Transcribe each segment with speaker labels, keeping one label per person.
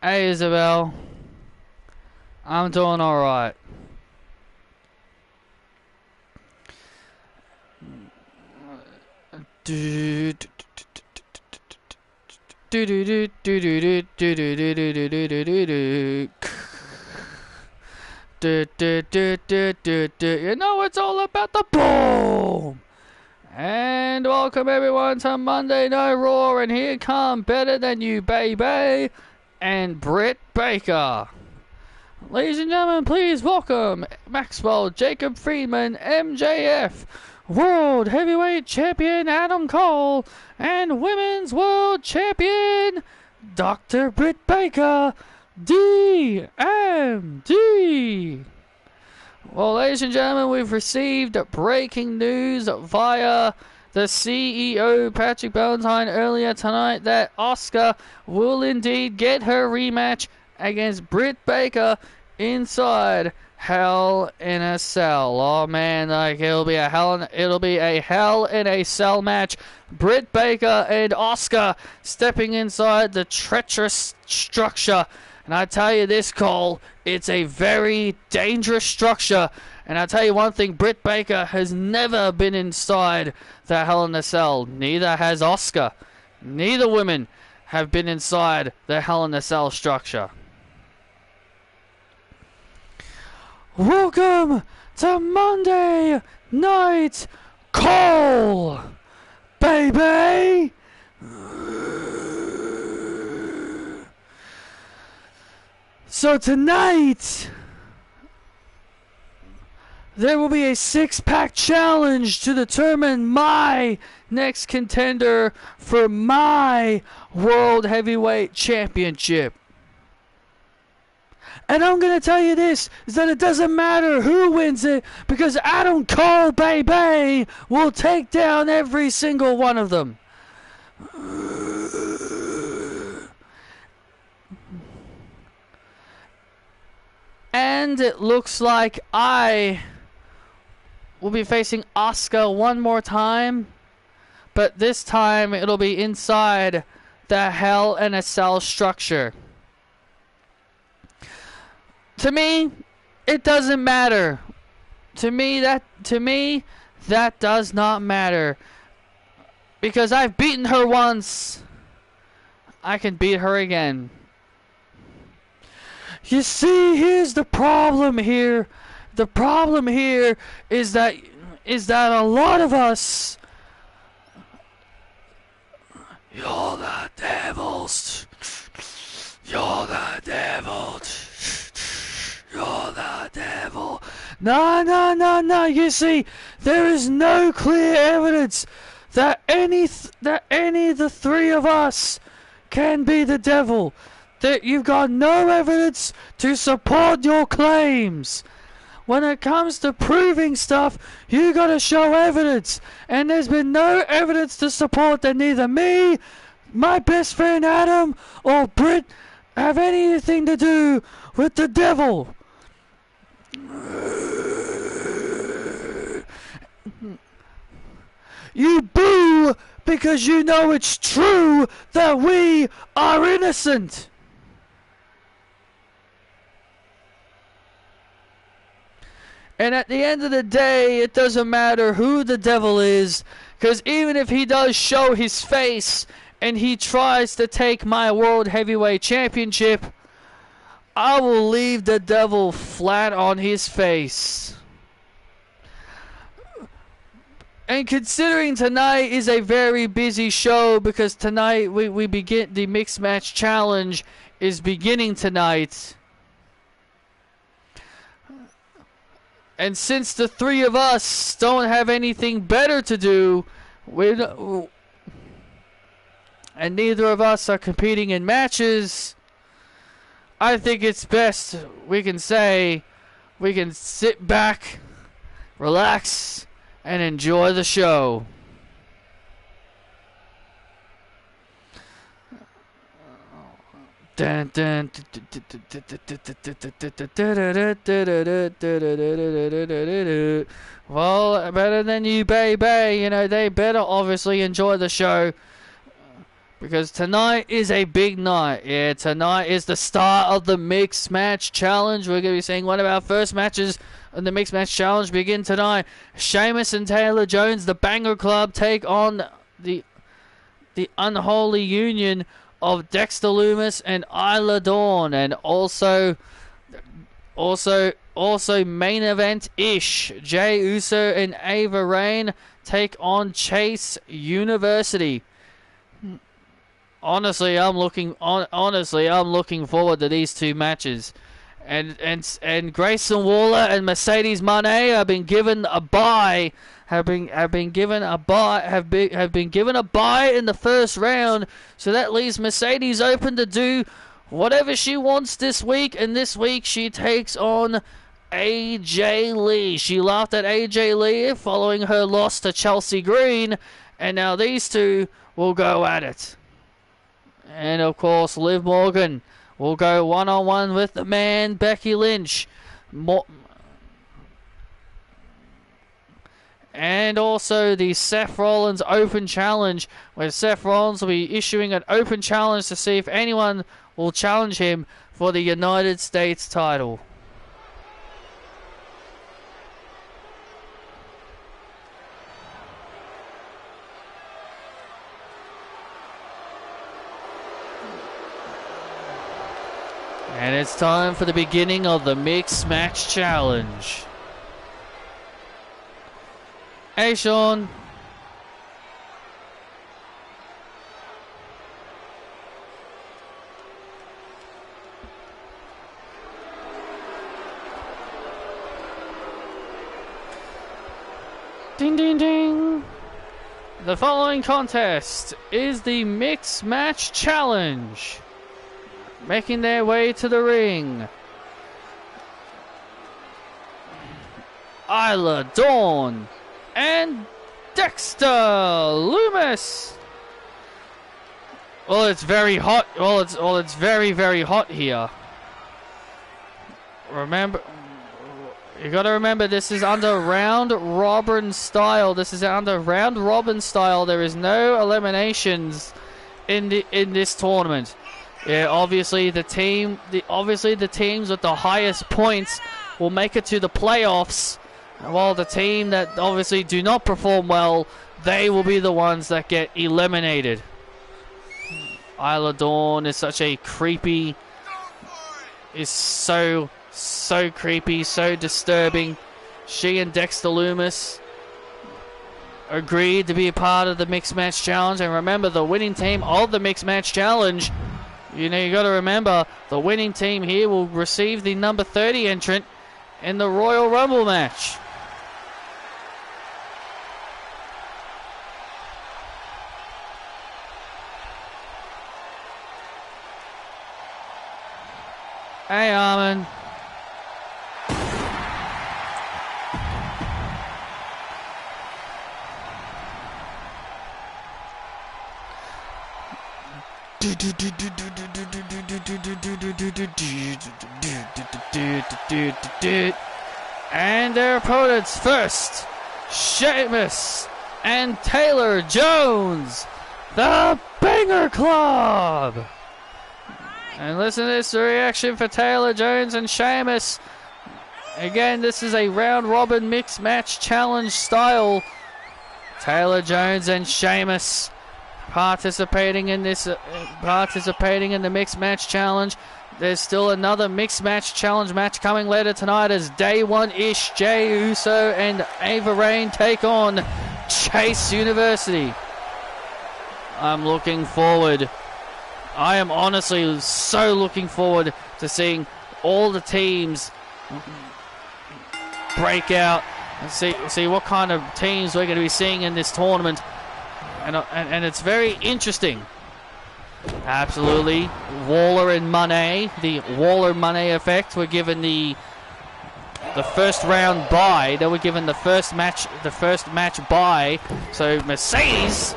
Speaker 1: Hey Isabel, I'm doing alright. You know it's all about the boom! And welcome everyone to Monday Night Raw, and here come Better Than You Baby and Britt Baker. Ladies and gentlemen, please welcome Maxwell Jacob Friedman, MJF, World Heavyweight Champion Adam Cole, and Women's World Champion Dr. Britt Baker, DMD. Well, ladies and gentlemen, we've received breaking news via the CEO, Patrick Valentine, earlier tonight that Asuka will indeed get her rematch against Britt Baker inside Hell in a Cell. Oh man, like it'll be a Hell in a Cell match. Britt Baker and Asuka stepping inside the treacherous structure. And I tell you this, Cole, it's a very dangerous structure. And I tell you one thing, Britt Baker has never been inside the Hell in a Cell. Neither has Asuka. Neither women have been inside the Hell in a Cell structure. Welcome to Monday Night Cole, baby! So tonight, there will be a six-pack challenge to determine my next contender for my World Heavyweight Championship. And I'm going to tell you this, is that it doesn't matter who wins it, because Adam Cole, baby, will take down every single one of them. And it looks like I will be facing Asuka one more time, but this time it'll be inside the Hell in a Cell structure. To me, it doesn't matter. To me, that does not matter. Because I've beaten her once, I can beat her again. You see, here's the problem here. The problem here is that a lot of us, you're the devils. You're the devil. You're the devil. No. You see, there is no clear evidence that any of the three of us can be the devil. That you've got no evidence to support your claims. When it comes to proving stuff, you gotta show evidence. And there's been no evidence to support that neither me, my best friend Adam, or Britt have anything to do with the devil. You boo because you know it's true that we are innocent. And at the end of the day, it doesn't matter who the devil is, because even if he does show his face and he tries to take my World Heavyweight Championship, I will leave the devil flat on his face. And considering tonight is a very busy show, because tonight we begin the Mixed Match Challenge is beginning tonight. And since the three of us don't have anything better to do, and neither of us are competing in matches, I think it's best we can sit back, relax, and enjoy the show. Well, Better Than You Baby, you know, they better obviously enjoy the show, Because tonight is a big night. Yeah, tonight is the start of the Mixed Match Challenge. We're going to be seeing one of our first matches in the Mixed Match Challenge begin tonight. Sheamus and Taylor Jones, the Banger Club, take on the unholy union of Dexter Lumis and Isla Dawn. And also main event-ish, Jey Uso and Ava Raine take on Chase University. Honestly, I'm looking forward to these two matches, and Grayson Waller and Mercedes Moné have been given a bye. Have been given a bye in the first round, so that leaves Mercedes open to do whatever she wants this week. And this week she takes on AJ Lee. She laughed at AJ Lee following her loss to Chelsea Green, and now these two will go at it. And of course, Liv Morgan will go one-on-one with the man, Becky Lynch. And also the Seth Rollins Open Challenge, where Seth Rollins will be issuing an open challenge to see if anyone will challenge him for the United States title. And it's time for the beginning of the Mixed Match Challenge. Hey, Sean. Ding, ding, ding. The following contest is the Mixed Match Challenge. Making their way to the ring, Isla Dawn and Dexter Lumis. Well, it's very hot. It's very, very hot here. Remember, you got to remember, this is under round robin style. There is no eliminations in this tournament. Yeah, obviously the teams with the highest points will make it to the playoffs, while the team that obviously do not perform well, they will be the ones that get eliminated. Isla Dawn is such a creepy, is so creepy, so disturbing. She and Dexter Lumis agreed to be a part of the Mixed Match Challenge, and remember, the winning team of the Mixed Match Challenge, you got to remember, the winning team here will receive the number 30 entrant in the Royal Rumble match. Hey, Armin. And their opponents first, Sheamus and Taylor Jones, the Banger Club. And listen to this reaction for Taylor Jones and Sheamus. Again, this is a round robin mixed match challenge style. Taylor Jones and Sheamus participating in the mixed match challenge. There's still another mixed match challenge match coming later tonight as day one-ish Jey Uso and Ava Raine take on Chase University. I'm looking forward. I am honestly so looking forward to seeing all the teams break out and see what kind of teams we're going to be seeing in this tournament. And it's very interesting. Absolutely. Waller and Moné, the Waller-Moné effect. We're given the first round bye. They were given the first match bye. So Mercedes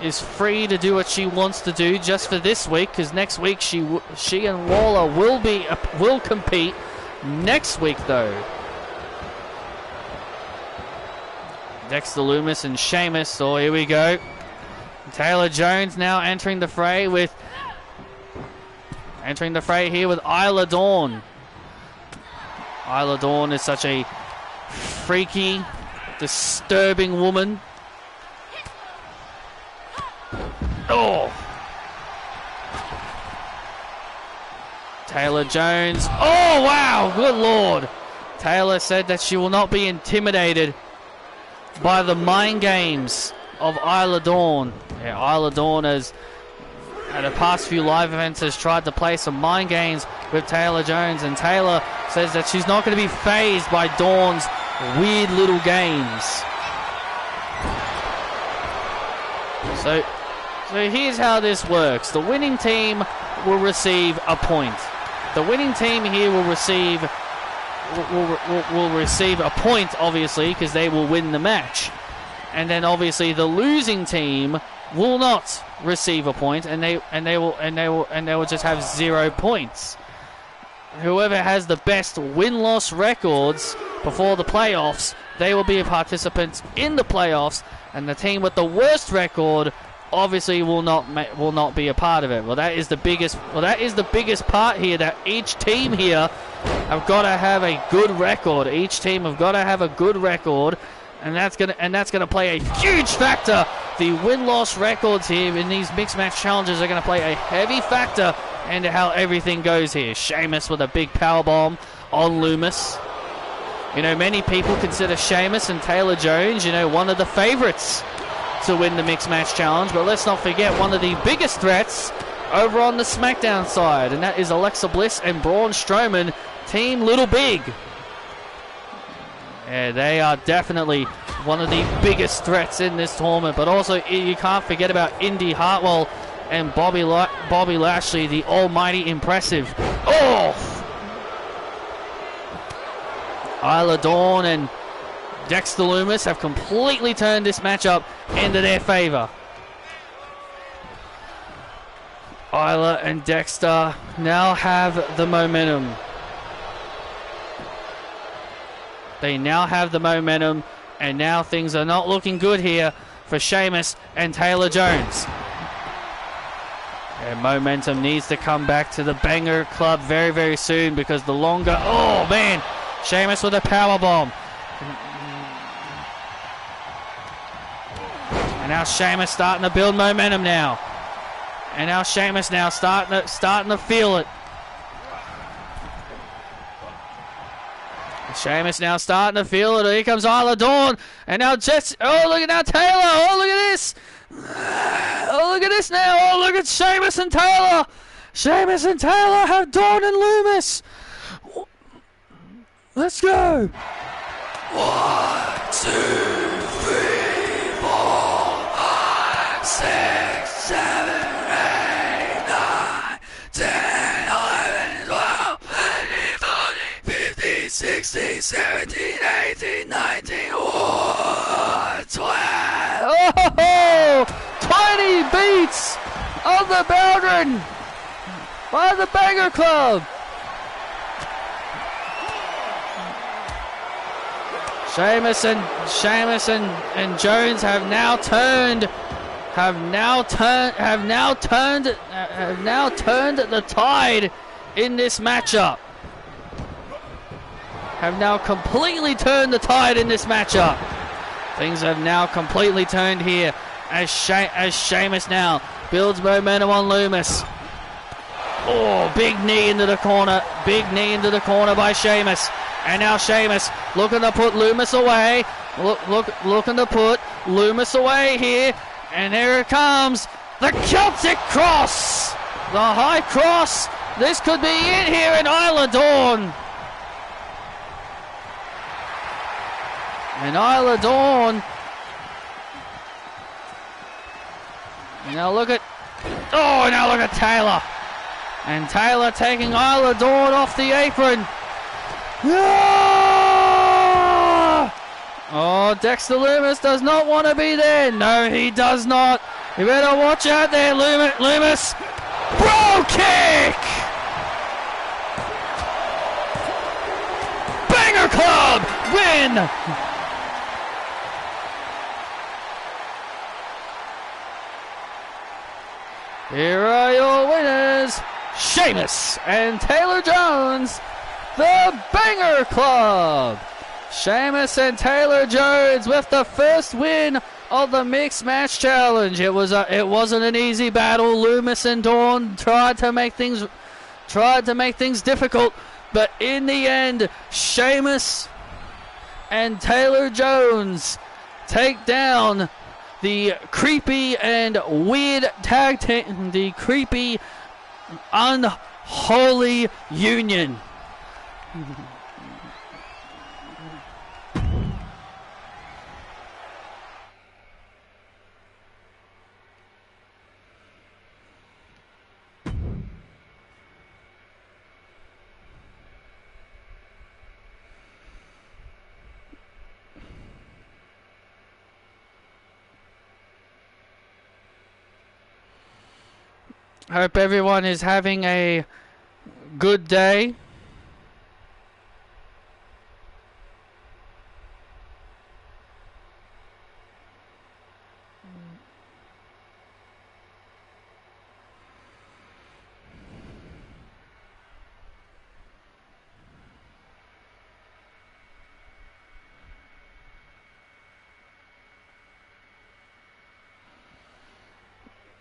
Speaker 1: is free to do what she wants to do just for this week, because next week she and Waller will compete next week though. Dexter Lumis and Sheamus. Oh, here we go. Taylor Jones now entering the fray here with Isla Dawn. Isla Dawn is such a freaky, disturbing woman. Oh! Taylor Jones. Oh, wow! Good Lord. Taylor said that she will not be intimidated by the mind games of Isla Dawn. Yeah, Isla Dawn has, at the past few live events, has tried to play some mind games with Taylor Jones, and Taylor says that she's not going to be fazed by Dawn's weird little games. So here's how this works. The winning team will receive a point. The winning team here will receive a point, obviously, because they will win the match. And then obviously the losing team will not receive a point, and they will just have 0 points. Whoever has the best win-loss records before the playoffs, they will be a participant in the playoffs, and the team with the worst record obviously will not be a part of it. Well, that is the biggest part here, that each team here have got to have a good record. Each team have got to have a good record, and that's gonna play a huge factor. The win-loss records here in these mixed match challenges are gonna play a heavy factor into how everything goes here. Sheamus with a big powerbomb on Loomis. You know, many people consider Sheamus and Taylor Jones, you know, one of the favorites to win the mixed match challenge, but let's not forget one of the biggest threats over on the SmackDown side, and that is Alexa Bliss and Braun Strowman, Team Little Big. Yeah, they are definitely one of the biggest threats in this tournament, but also you can't forget about Indy Hartwell and Bobby Lashley, the almighty impressive. Oh! Isla Dawn and Dexter Lumis have completely turned this matchup into their favor. Isla and Dexter now have the momentum. They now have the momentum, and now things are not looking good here for Sheamus and Taylor Jones. And momentum needs to come back to the Banger Club very, very soon, because the longer... Oh, man! Sheamus with a powerbomb. And now Sheamus starting to build momentum now. And now Sheamus now starting to feel it. Sheamus now starting to feel it. Here comes Isla Dawn. And now Jess. Oh, look at now Taylor. Oh, look at this. Oh, look at this now. Oh, look at Sheamus and Taylor. Sheamus and Taylor have Dawn and Loomis. Let's go. 1, 2, 3, 4, 5, 6, 7, 8, 9, 10, 11, 12, 13, 14, 15, 16, 17, 18, 19, 20. Oh, 20 beats of the Belgian by the Banger Club. Sheamus and Jones have now turned the tide in this matchup. Have now completely turned the tide in this matchup. Things have now completely turned here as Sheamus now builds momentum on Loomis. Oh, big knee into the corner. Big knee into the corner by Sheamus. And now Sheamus looking to put Loomis away. Looking to put Loomis away here. And here it comes. The Celtic Cross. The High Cross. This could be it here in Isla Dawn. And Isla Dawn. Now look at... Oh, now look at Taylor. And Taylor taking Isla Dawn off the apron. Oh, Dexter Lumis does not want to be there. No, he does not. You better watch out there, Lumis. Bro kick! Banger Club win! Here are your winners, Sheamus and Taylor Jones, the Banger Club. Sheamus and Taylor Jones with the first win of the Mixed Match Challenge. It wasn't an easy battle. Loomis and Dawn tried to make things difficult, but in the end, Sheamus and Taylor Jones take down the creepy and weird tag team, the creepy, unholy union. Hope everyone is having a good day.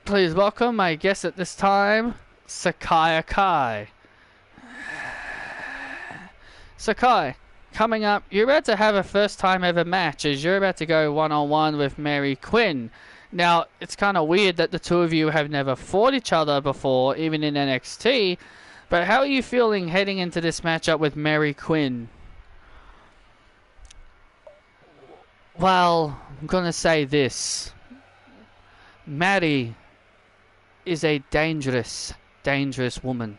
Speaker 1: Please welcome my guest at this time, Sakai Akai. Sakai, coming up, you're about to have a first time ever match as you're about to go one-on-one with Mary Quinn. Now, it's kind of weird that the two of you have never fought each other before, even in NXT, but how are you feeling heading into this matchup with Mary Quinn? Well, I'm going to say this. Maddie is a dangerous, dangerous woman.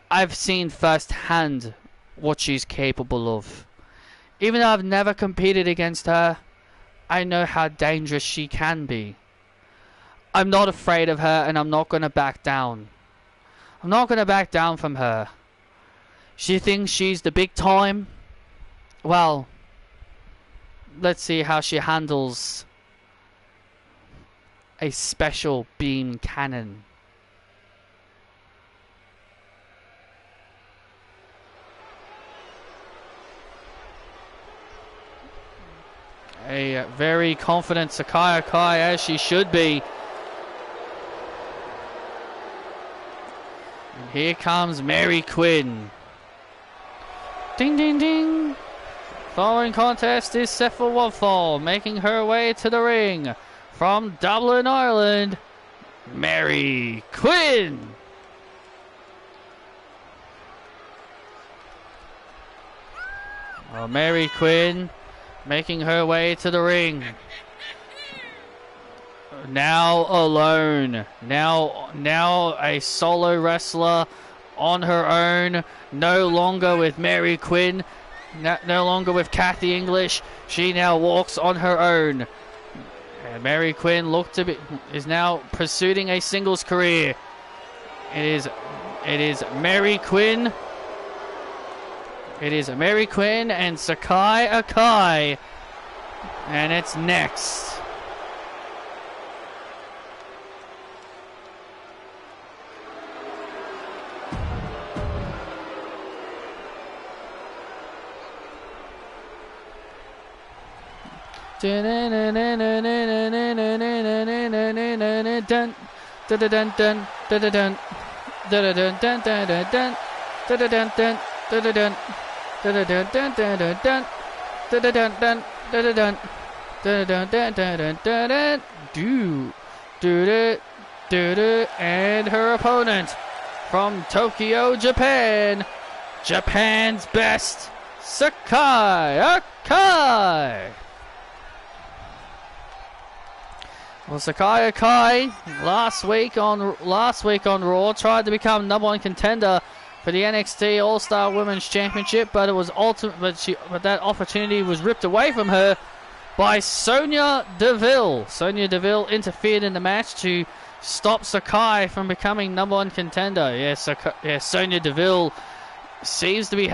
Speaker 1: I've seen firsthand what she's capable of. Even though I've never competed against her, I know how dangerous she can be. I'm not afraid of her and I'm not going to back down. I'm not going to back down from her. She thinks she's the big time. Well, let's see how she handles a special beam cannon. A very confident Sakai Akai, as she should be. And here comes Mary Quinn. Ding ding ding. Following contest is set for one fall, making her way to the ring. From Dublin, Ireland, Mary Quinn. Well, Mary Quinn making her way to the ring. Now alone. Now a solo wrestler on her own. No longer with Mary Quinn. No longer with Kathy English. She now walks on her own. And Mary Quinn is now pursuing a singles career. It is Mary Quinn. It is Mary Quinn and Sakai Akai. And it's next. Dun dun dun dun dun and her opponent from Tokyo, Japan, Japan's best, Sakai Akai. Well, Sakai Akai last week on Raw tried to become #1 contender for the NXT All-Star Women's Championship, but that opportunity was ripped away from her by Sonya Deville. Sonya Deville interfered in the match to stop Sakai from becoming #1 contender. Yes, Sonya Deville seems to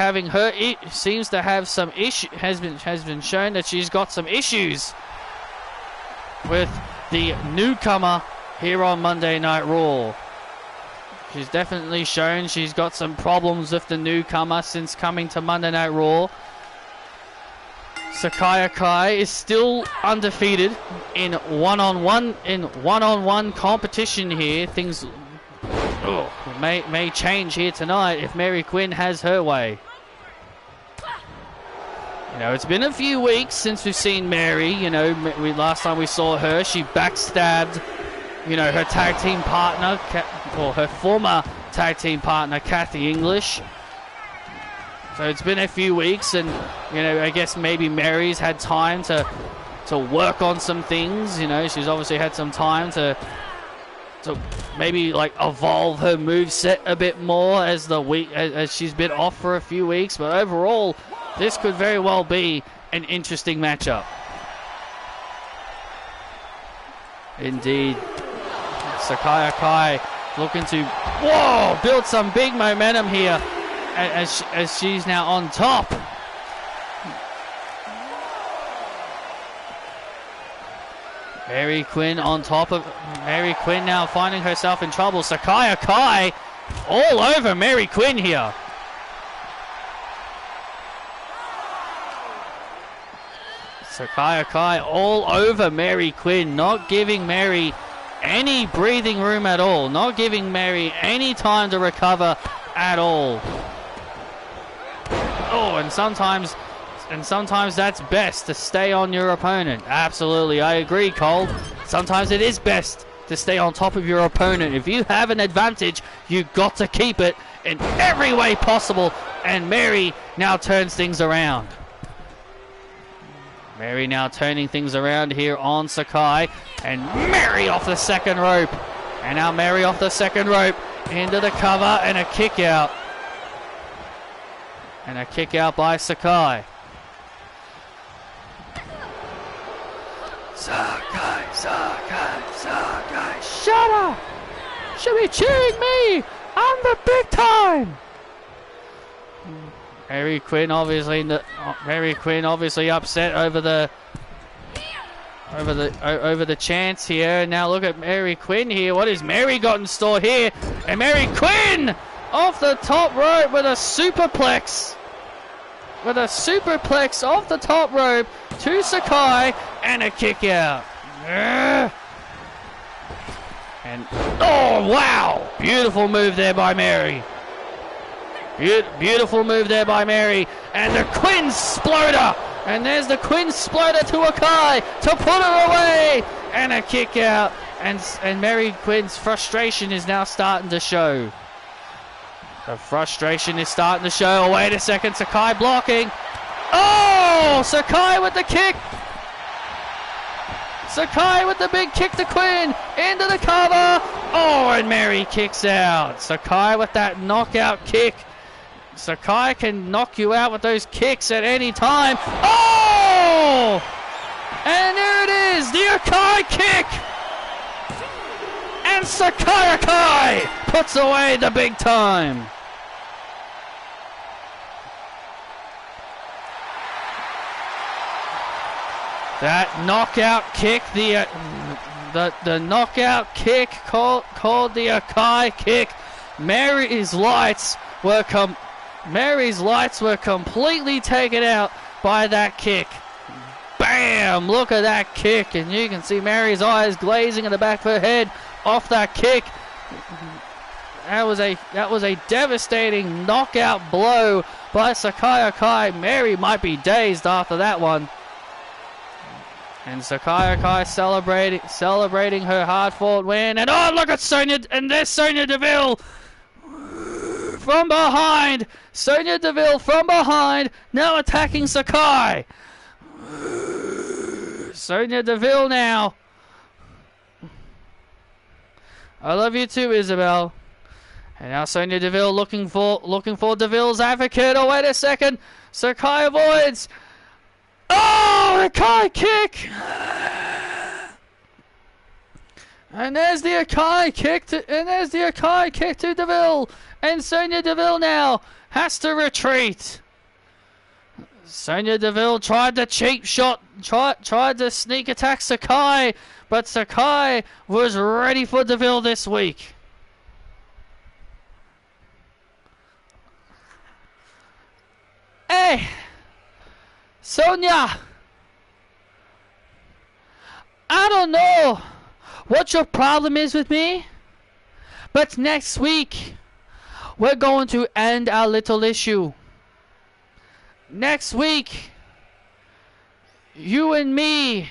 Speaker 1: have some issue. Has been shown that she's got some issues with the newcomer here on Monday Night Raw. She's definitely shown she's got some problems with the newcomer since coming to Monday Night Raw. Sakai Akai is still undefeated in one-on-one competition here. Things may change here tonight if Mary Quinn has her way. You know, it's been a few weeks since we've seen Mary. You know, last time we saw her, she backstabbed, you know, her tag team partner, or her former tag team partner, Kathy English. So it's been a few weeks, and, you know, I guess maybe Mary's had time to work on some things. You know, she's obviously had some time to maybe like evolve her moveset a bit more as she's been off for a few weeks. But overall, this could very well be an interesting matchup. Indeed. Sakai Akai looking to build some big momentum here as she's now on top. Mary Quinn on top of Mary Quinn now finding herself in trouble. Sakai Akai all over Mary Quinn here. Sakai Akai all over Mary Quinn, not giving Mary any breathing room at all, not giving Mary any time to recover at all. Oh, and sometimes that's best to stay on your opponent. Absolutely, I agree, Cole. Sometimes it is best to stay on top of your opponent. If you have an advantage, you've got to keep it in every way possible. And Mary now turns things around. Mary now turning things around here on Sakai. And Mary off the second rope. And now Mary off the second rope into the cover and a kick out. And a kick out by Sakai. Sakai, Sakai, Sakai, shut up! Should be cheering me! I'm the big time! Mary Quinn obviously upset over the chance here. Now look at Mary Quinn here. What has Mary got in store here? And Mary Quinn off the top rope with a superplex. With a superplex off the top rope to Sakai and a kick out. And oh wow, beautiful move there by Mary. Beautiful move there by Mary. And the Quinn Sploder. And there's the Quinn Sploder to Akai to put her away. And a kick out. And Mary Quinn's frustration is now starting to show. The frustration is starting to show. Oh, wait a second. Sakai blocking. Oh! Sakai with the kick. Sakai with the big kick to Quinn. Into the cover. Oh, and Mary kicks out. Sakai with that knockout kick. Sakai can knock you out with those kicks at any time. Oh! And there it is. The Akai kick. And Sakai Akai puts away the big time. That knockout kick, the knockout kick called the Akai kick. Mary's lights were completely taken out by that kick. Bam! Look at that kick, and you can see Mary's eyes glazing in the back of her head off that kick. That was a devastating knockout blow by Sakai Akai. Mary might be dazed after that one. And Sakai Akai celebrating her hard-fought win. And oh, look at Sonya, and there's Sonya Deville from behind. Sonya Deville from behind, now attacking Sakai. Sonya Deville now. I love you too, Isabel. And now Sonya Deville looking for Deville's advocate. Oh, wait a second. Sakai avoids. Oh, Akai kick! And there's the Akai kick to Deville. And Sonya Deville now has to retreat. Sonya Deville tried the cheap shot, tried to sneak attack Sakai, but Sakai was ready for Deville this week. Hey, Sonya, I don't know what your problem is with me, but next week we're going to end our little issue. Next week, you and me,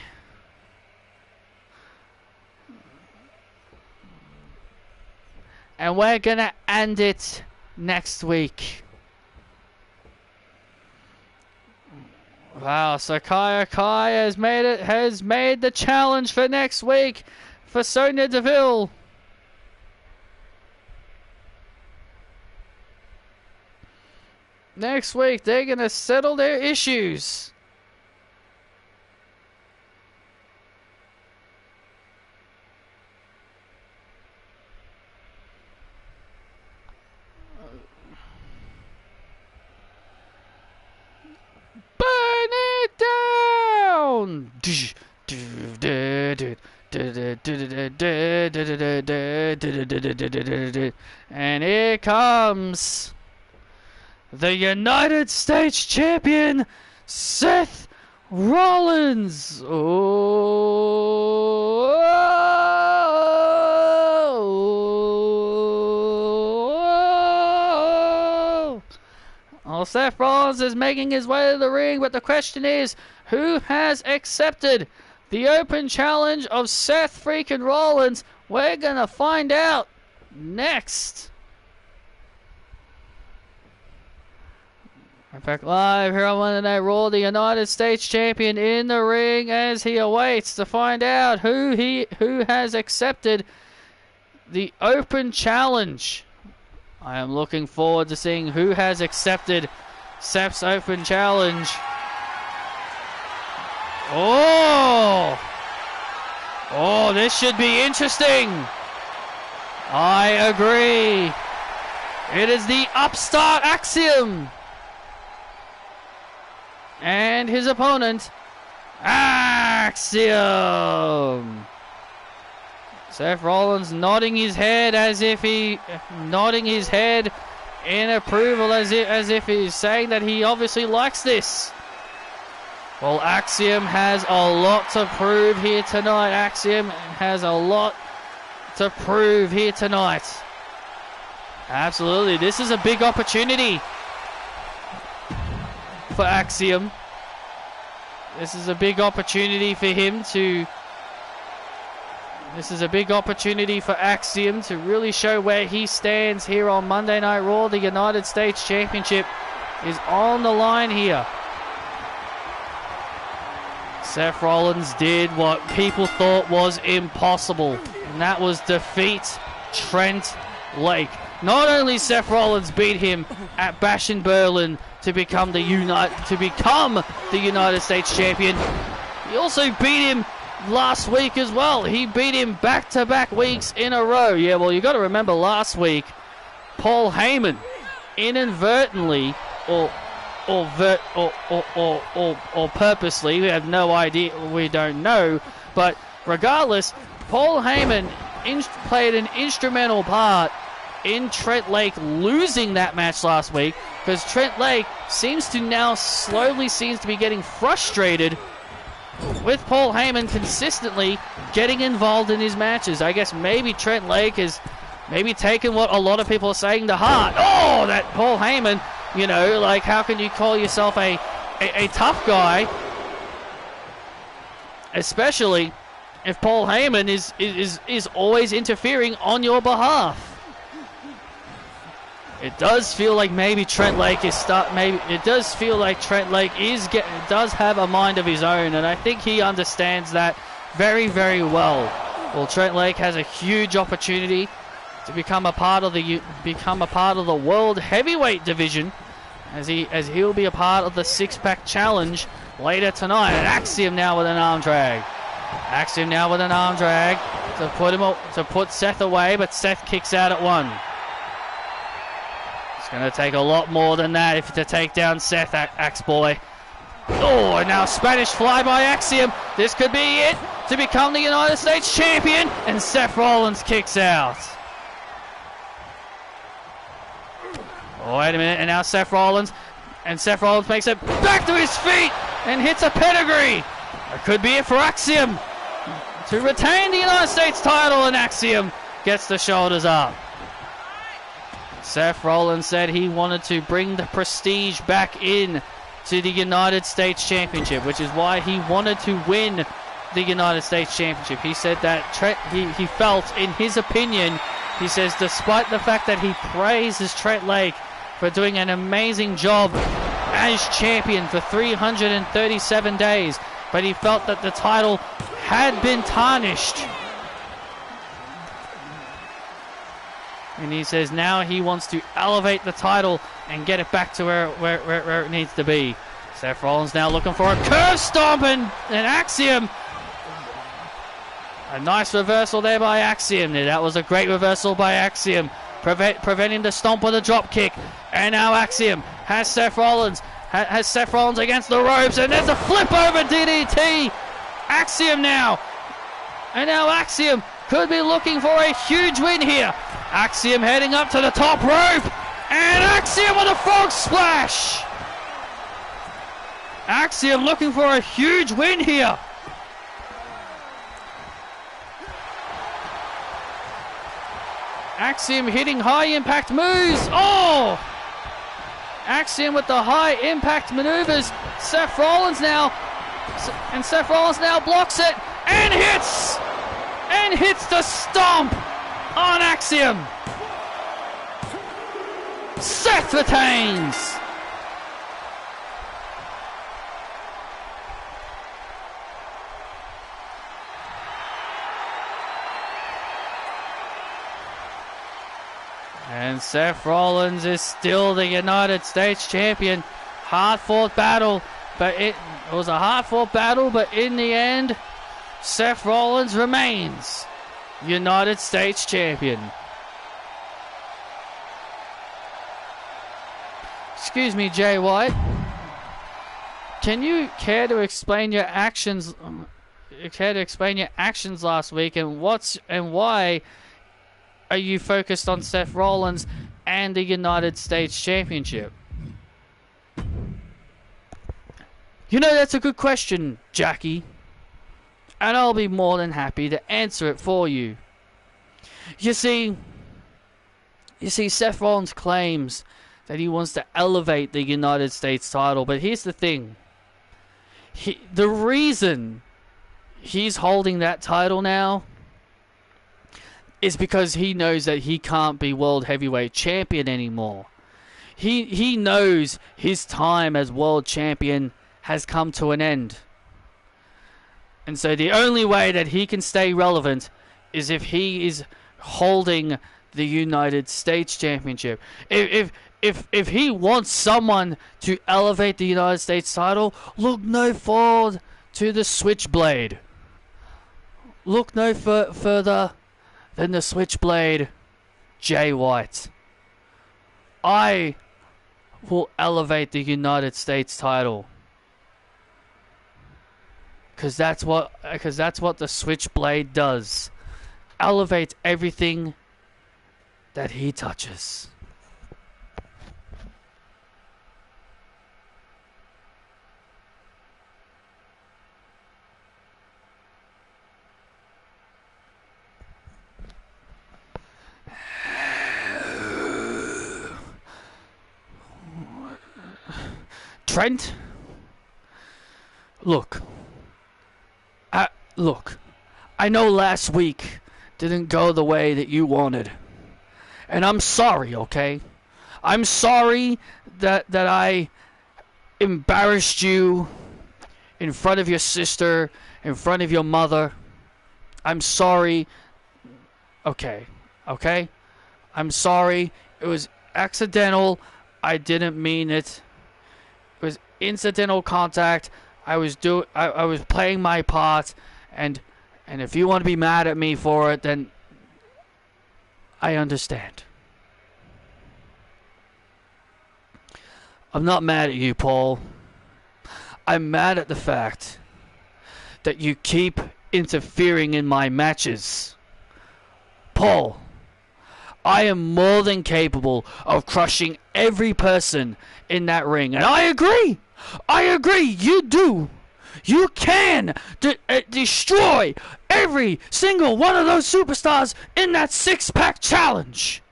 Speaker 1: and we're gonna end it next week. Wow, Sakai Akai has made the challenge for next week for Sonya Deville. Next week, they're going to settle their issues. Burn it down! And here comes the United States Champion, Seth Rollins. Oh, Seth Rollins is making his way to the ring, but the question is, who has accepted the open challenge of Seth freaking Rollins? We're gonna find out next. Back live here on Monday Night Raw, the United States Champion in the ring as he awaits to find out who has accepted the open challenge. I am looking forward to seeing who has accepted Seth's open challenge. Oh, this should be interesting. I agree. It is the upstart Axiom. And his opponent, Axiom. Seth Rollins nodding his head in approval, as if he's saying that he obviously likes this. Well, Axiom has a lot to prove here tonight. Axiom has a lot to prove here tonight. Absolutely, this is a big opportunity for Axiom. This is a big opportunity for him to... This is a big opportunity for Axiom to really show where he stands here on Monday Night Raw. The United States Championship is on the line here. Seth Rollins did what people thought was impossible, and that was defeat Trent Lake. Not only Seth Rollins beat him at Bash in Berlin to become the United States Champion, he also beat him last week as well. He beat him back-to-back weeks in a row. Yeah, well, you got to remember last week, Paul Heyman inadvertently or purposely, we have no idea, we don't know, but regardless, Paul Heyman played an instrumental part in Trent Lake losing that match last week, because Trent Lake seems to be getting frustrated with Paul Heyman consistently getting involved in his matches. I guess maybe Trent Lake is maybe taking what a lot of people are saying to heart. Oh, that Paul Heyman, you know, like, how can you call yourself a tough guy, especially if Paul Heyman is always interfering on your behalf? It does feel like maybe Trent Lake does have a mind of his own, and I think he understands that very, very well. Well, Trent Lake has a huge opportunity to become a part of the World Heavyweight division, as he'll be a part of the Six-Pack Challenge later tonight. And Axiom now with an arm drag. Axiom now with an arm drag to put Seth away, but Seth kicks out at one. It's going to take a lot more than that to take down Seth, Axe Boy. Oh, and now Spanish fly by Axiom. This could be it to become the United States champion. And Seth Rollins kicks out. Oh, wait a minute. And now Seth Rollins. And Seth Rollins makes it back to his feet and hits a pedigree. That could be it for Axiom to retain the United States title. And Axiom gets the shoulders up. Seth Rollins said he wanted to bring the prestige back in to the United States Championship, which is why he wanted to win the United States Championship. He said that he felt, in his opinion, he says, despite the fact that he praises Trent Lake for doing an amazing job as champion for 337 days, but he felt that the title had been tarnished. And he says now he wants to elevate the title and get it back to where it needs to be. Seth Rollins now looking for a curve stomp and Axiom. A nice reversal there by Axiom. That was a great reversal by Axiom. Preventing the stomp with a drop kick. And now Axiom has Seth Rollins. Has Seth Rollins against the ropes. And there's a flip over DDT. Axiom now. And now Axiom could be looking for a huge win here. Axiom heading up to the top rope. And Axiom with a frog splash. Axiom looking for a huge win here. Axiom hitting high impact moves. Oh! Axiom with the high impact maneuvers. Seth Rollins now. And Seth Rollins now blocks it. And hits! And hits the stomp on Axiom. Seth retains. And Seth Rollins is still the United States champion. Hard-fought battle, but it was a hard-fought battle, but in the end, Seth Rollins remains United States champion. Excuse me, Jay White. Can you care to explain your actions? Last week and why are you focused on Seth Rollins and the United States Championship? You know, that's a good question, Jackie. And I'll be more than happy to answer it for you. You see, Seth Rollins claims that he wants to elevate the United States title, but here's the thing. The reason he's holding that title now is because he knows that he can't be World Heavyweight Champion anymore. He knows his time as World Champion has come to an end. And so the only way that he can stay relevant is if he is holding the United States Championship. If he wants someone to elevate the United States title, look no further to the Switchblade. Look no further than the Switchblade, Jay White. I will elevate the United States title. Because that's what the Switchblade does. Elevate everything that he touches. Trent, look, I know last week didn't go the way that you wanted, and I'm sorry, okay? I'm sorry that I embarrassed you in front of your sister, in front of your mother. I'm sorry, okay? I'm sorry, it was accidental, I didn't mean it. It was incidental contact. I was playing my part, and if you want to be mad at me for it, then I understand. I'm not mad at you, Paul. I'm mad at the fact that you keep interfering in my matches. Paul, I am more than capable of crushing every person in that ring. And I agree. I agree. You do. You can destroy every single one of those superstars in that six-pack challenge.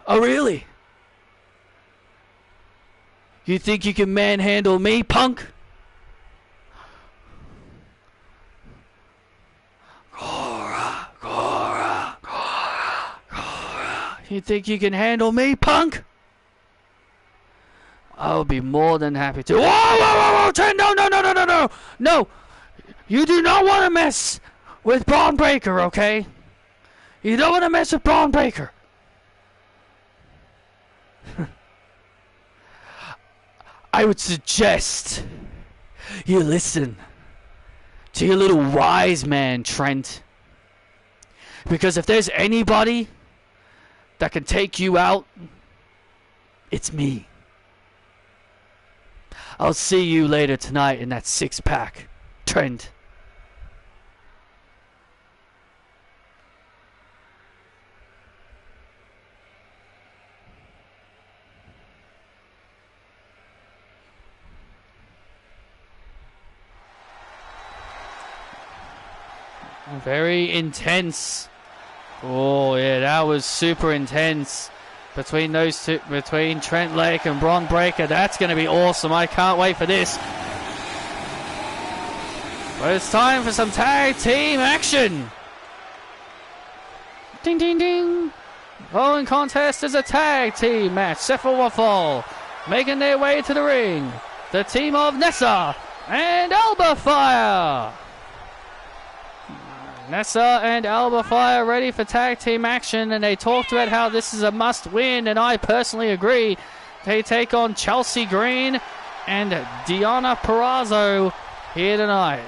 Speaker 1: Oh, really? You think you can manhandle me, punk? You think you can handle me, punk? I'll be more than happy to. Whoa, whoa, whoa, whoa, Trent, no, no, no, no, no, no. No, you do not want to mess with Braun Breaker, okay? You don't want to mess with Braun Breaker. I would suggest you listen to your little wise man, Trent. Because if there's anybody that can take you out, it's me. I'll see you later tonight in that six-pack, Trent. Very intense. Oh yeah, that was super intense between those two, between Trent Lake and Braun Breaker. That's going to be awesome. I can't wait for this. But it's time for some tag team action. Ding ding ding. Following contest is a tag team match. Sephiroth making their way to the ring. The team of Nessa and Alba Fire. Nessa and Alba Fire ready for tag team action, and they talked about how this is a must-win, and I personally agree. They take on Chelsea Green and Deonna Purrazzo here tonight.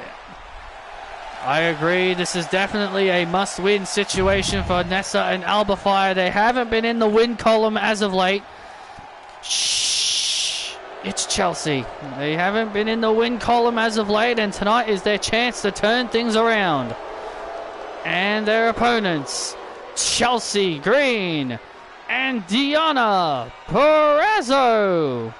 Speaker 1: I agree, this is definitely a must-win situation for Nessa and Alba Fire. They haven't been in the win column as of late. Shh, it's Chelsea. They haven't been in the win column as of late, and tonight is their chance to turn things around. And their opponents, Chelsea Green and Deonna Purrazzo.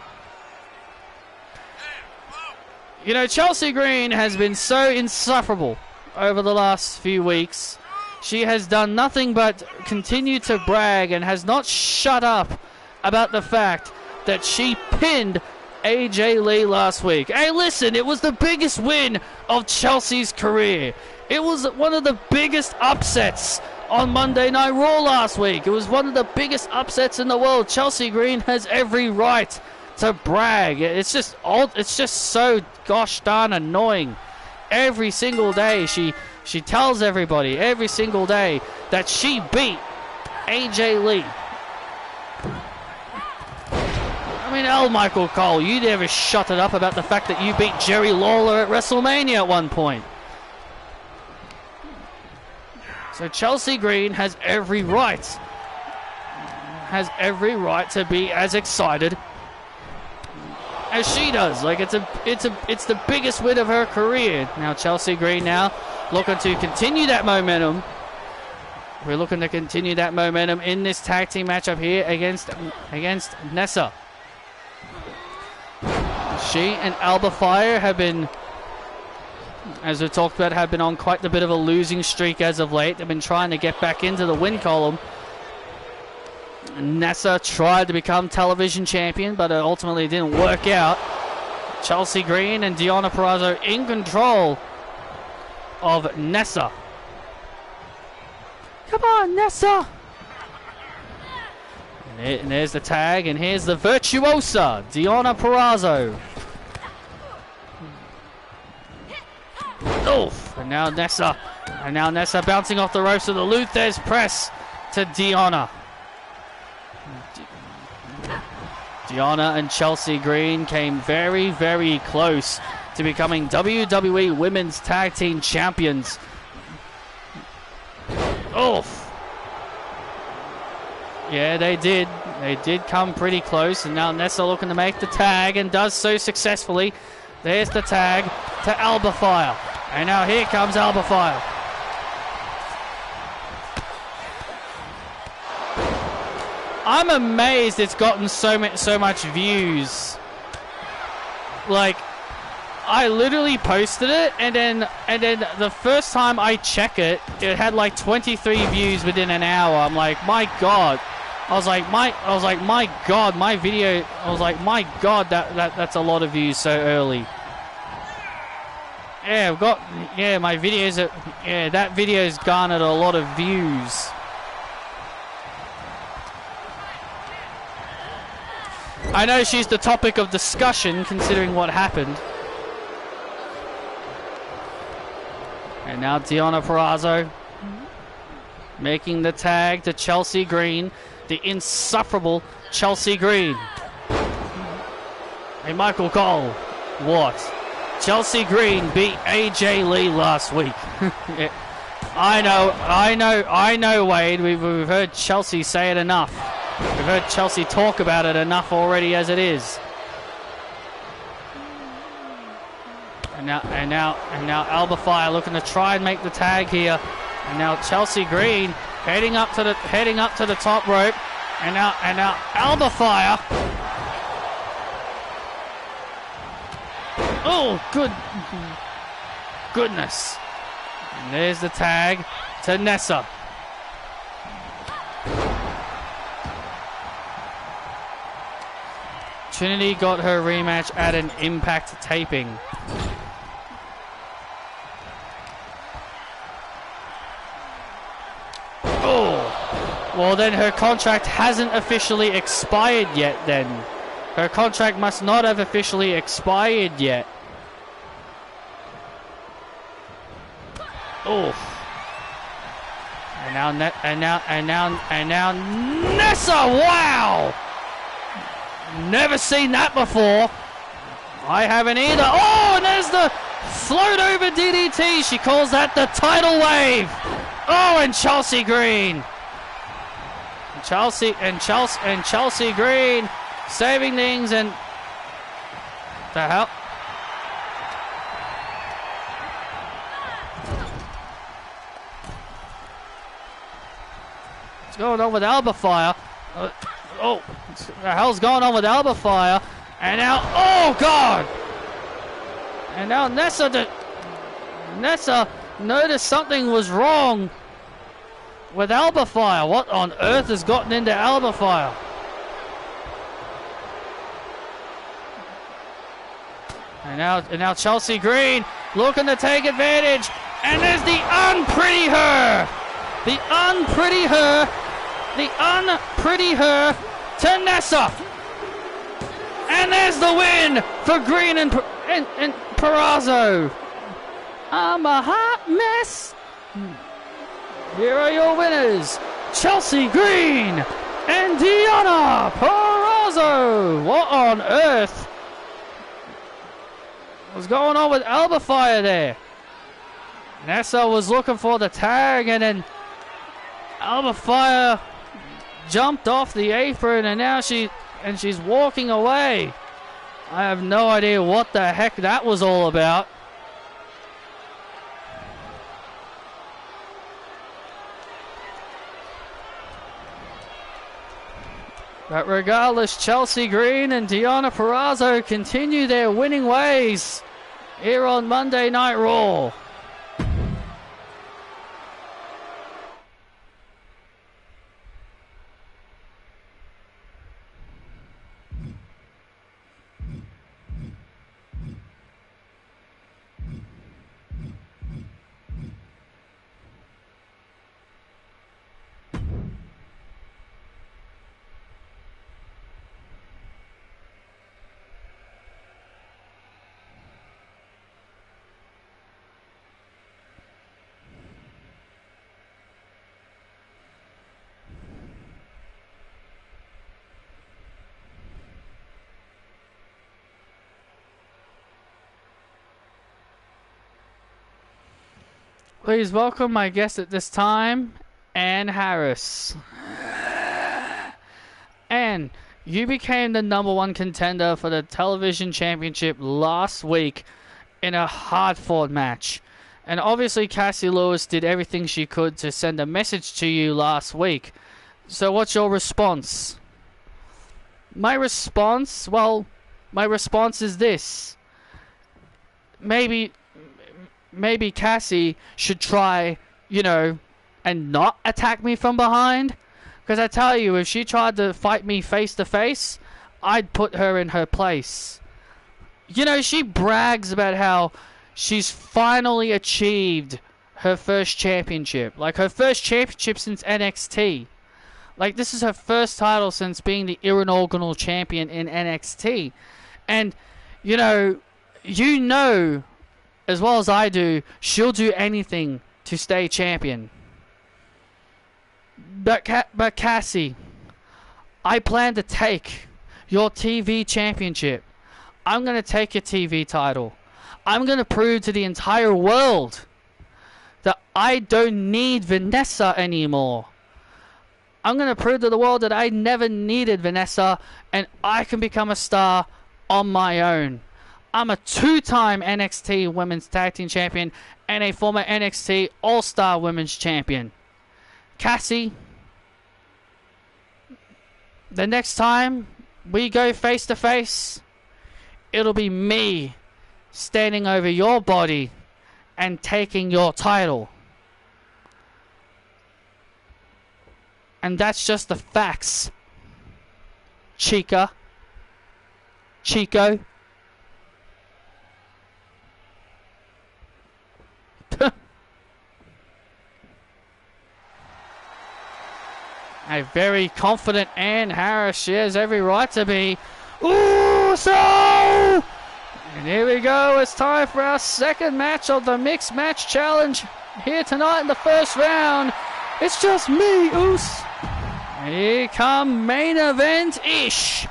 Speaker 1: You know, Chelsea Green has been so insufferable over the last few weeks. She has done nothing but continue to brag and has not shut up about the fact that she pinned AJ Lee last week. Hey, listen, it was the biggest win of Chelsea's career. It was one of the biggest upsets on Monday Night Raw last week. It was one of the biggest upsets in the world. Chelsea Green has every right to brag. It's just so gosh darn annoying. Every single day she tells everybody every single day that she beat AJ Lee. I mean, L. Michael Cole, you never shut it up about the fact that you beat Jerry Lawler at WrestleMania at one point. So Chelsea Green has every right to be as excited as she does. Like it's the biggest win of her career. Now Chelsea Green now looking to continue that momentum. We're looking to continue that momentum in this tag team matchup here against Nessa. She and Alba Fire have been, as we talked about, have been on quite a bit of a losing streak as of late. They've been trying to get back into the win column. Nessa tried to become television champion, but ultimately it didn't work out. Chelsea Green and Deonna Purrazzo in control of Nessa. Come on, Nessa! And there's the tag, and here's the virtuosa, Deonna Purrazzo. Oof! And now Nessa bouncing off the ropes of the Luthez press to Deonna. Deonna and Chelsea Green came very, very close to becoming WWE Women's Tag Team Champions. Oof! Yeah, they did. They did come pretty close, and now Nessa looking to make the tag, and does so successfully. There's the tag to Alba Fire. And now here comes Alba Fire. I'm amazed it's gotten so much views. Like, I literally posted it, and then the first time I check it, it had like 23 views within an hour. I'm like, my God. I was like, my God, my video. I was like, my God, that's a lot of views so early. Yeah, my videos. That video's garnered a lot of views. I know she's the topic of discussion considering what happened. And now Deonna Purrazzo making the tag to Chelsea Green, the insufferable Chelsea Green. Hey, Michael Cole, what? Chelsea Green beat AJ Lee last week. Yeah. I know, Wade. We've heard Chelsea say it enough. We've heard Chelsea talk about it enough already as it is. And now Alba Fire looking to try and make the tag here. And now Chelsea Green heading up to the top rope. And now Alba Fire. Oh, goodness. And there's the tag to Nessa. Trinity got her rematch at an Impact taping. Oh, well then her contract hasn't officially expired yet then. Her contract must not have officially expired yet. Oh. And now Nessa, wow! Never seen that before. I haven't either. Oh, and there's the float over DDT. She calls that the tidal wave. Oh, and Chelsea Green. Chelsea Green saving things, and the hell? What's going on with Alba Fire? Oh, what the hell's going on with Alba Fire? And now, oh God! And now Nessa noticed something was wrong with Alba Fire. What on earth has gotten into Alba Fire? And now Chelsea Green looking to take advantage. And there's the unpretty her! The unpretty her to Nessa. And there's the win for Green and Purrazzo. I'm a hot mess. Here are your winners, Chelsea Green and Deonna Purrazzo. What on earth was going on with Alba Fire there? Nessa was looking for the tag, and then Alba Fire jumped off the apron, and now she's walking away. I have no idea what the heck that was all about. But regardless, Chelsea Green and Deonna Purrazzo continue their winning ways here on Monday Night Raw. Please welcome my guest at this time, Ann Harris. again, you became the #1 contender for the television championship last week in a hard-fought match. And obviously Cassie Lewis did everything she could to send a message to you last week. So what's your response? My response is this. Maybe Cassie should try, and not attack me from behind. Because I tell you, if she tried to fight me face to face, I'd put her in her place. She brags about how she's finally achieved her first championship. Like, her first championship since NXT. Like, this is her first title since being the inaugural champion in NXT. And, you know as well as I do, she'll do anything to stay champion. But Cassie, I plan to take your TV championship. I'm going to take your TV title. I'm going to prove to the entire world that I don't need Vanessa anymore. I'm going to prove to the world that I never needed Vanessa and I can become a star on my own. I'm a 2-time NXT Women's Tag Team Champion and a former NXT All-Star Women's Champion. Cassie, the next time we go face to face, it'll be me standing over your body and taking your title. And that's just the facts. Chico. A very confident Ann Harris. She has every right to be. Ooh, so! And here we go. It's time for our second match of the Mixed Match Challenge here tonight in the first round. It's just me, Oos. And here come main event-ish.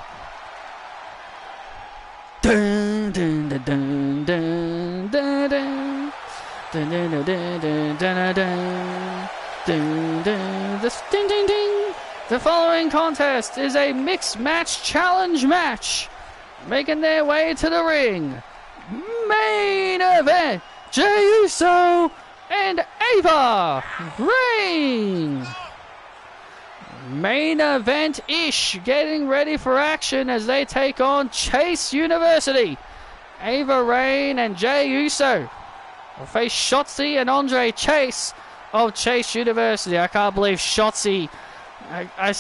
Speaker 1: Dun dun dun dun dun dun dun dun dun dun dun dun dun. This ding ding ding. The following contest is a Mixed Match Challenge match. Making their way to the ring. Main event. Jey Uso and Ava Raine. Main event-ish, getting ready for action as they take on Chase University. Ava Raine and Jey Uso will face Shotzi and Andre Chase of Chase University. I can't believe Shotzi. I'm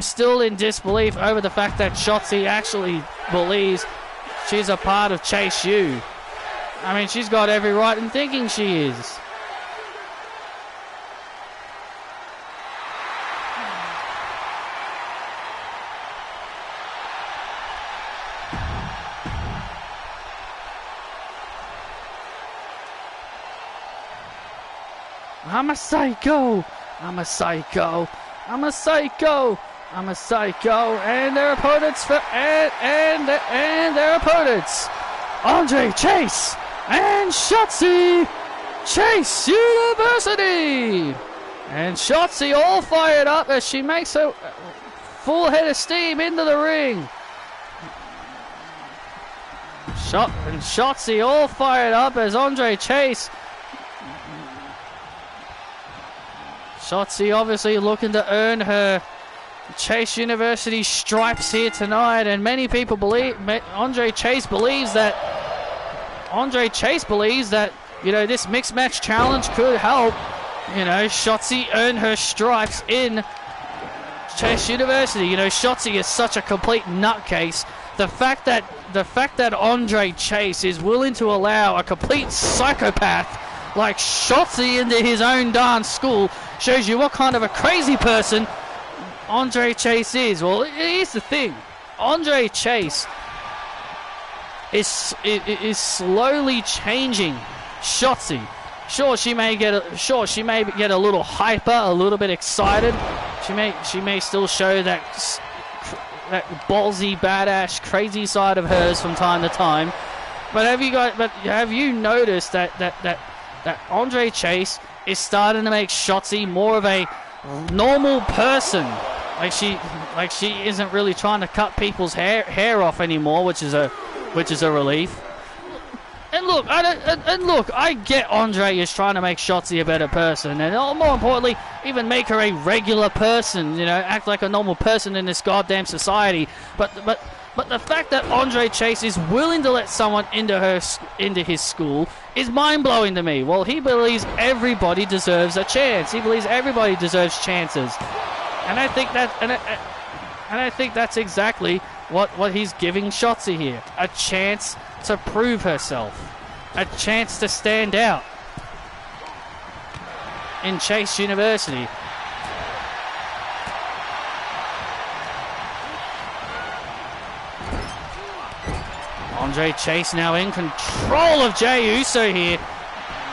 Speaker 1: still in disbelief over the fact that Shotzi actually believes she's a part of Chase U. I mean, she's got every right in thinking she is. I'm a psycho. I'm a psycho. I'm a psycho. I'm a psycho. And their opponents and their opponents, Andre Chase and Shotzi Chase University. And Shotzi all fired up as she makes a full head of steam into the ring. Shotzi all fired up as Andre Chase. Shotzi obviously looking to earn her Chase University stripes here tonight, and many people believe Andre Chase believes that this mixed match challenge could help Shotzi earn her stripes in Chase University. Shotzi is such a complete nutcase. The fact that Andre Chase is willing to allow a complete psychopath like Shotzi into his own darn school shows you what kind of a crazy person Andre Chase is. Well, here's the thing. Andre Chase is slowly changing Shotzi. Sure, she may get a little hyper, a little bit excited. She may still show that ballsy, badass, crazy side of hers from time to time. But have you noticed that Andre Chase is starting to make Shotzi more of a normal person? Like Like she isn't really trying to cut people's hair off anymore, which is a relief. And look, I get Andre is trying to make Shotzi a better person, and more importantly, even make her a regular person. You know, act like a normal person in this goddamn society. But the fact that Andre Chase is willing to let someone into his school is mind-blowing to me. Well, he believes everybody deserves a chance. He believes everybody deserves chances, and I think that's exactly what he's giving Shotzi here. A chance to prove herself. A chance to stand out in Chase University. Andre Chase now in control of Jey Uso here.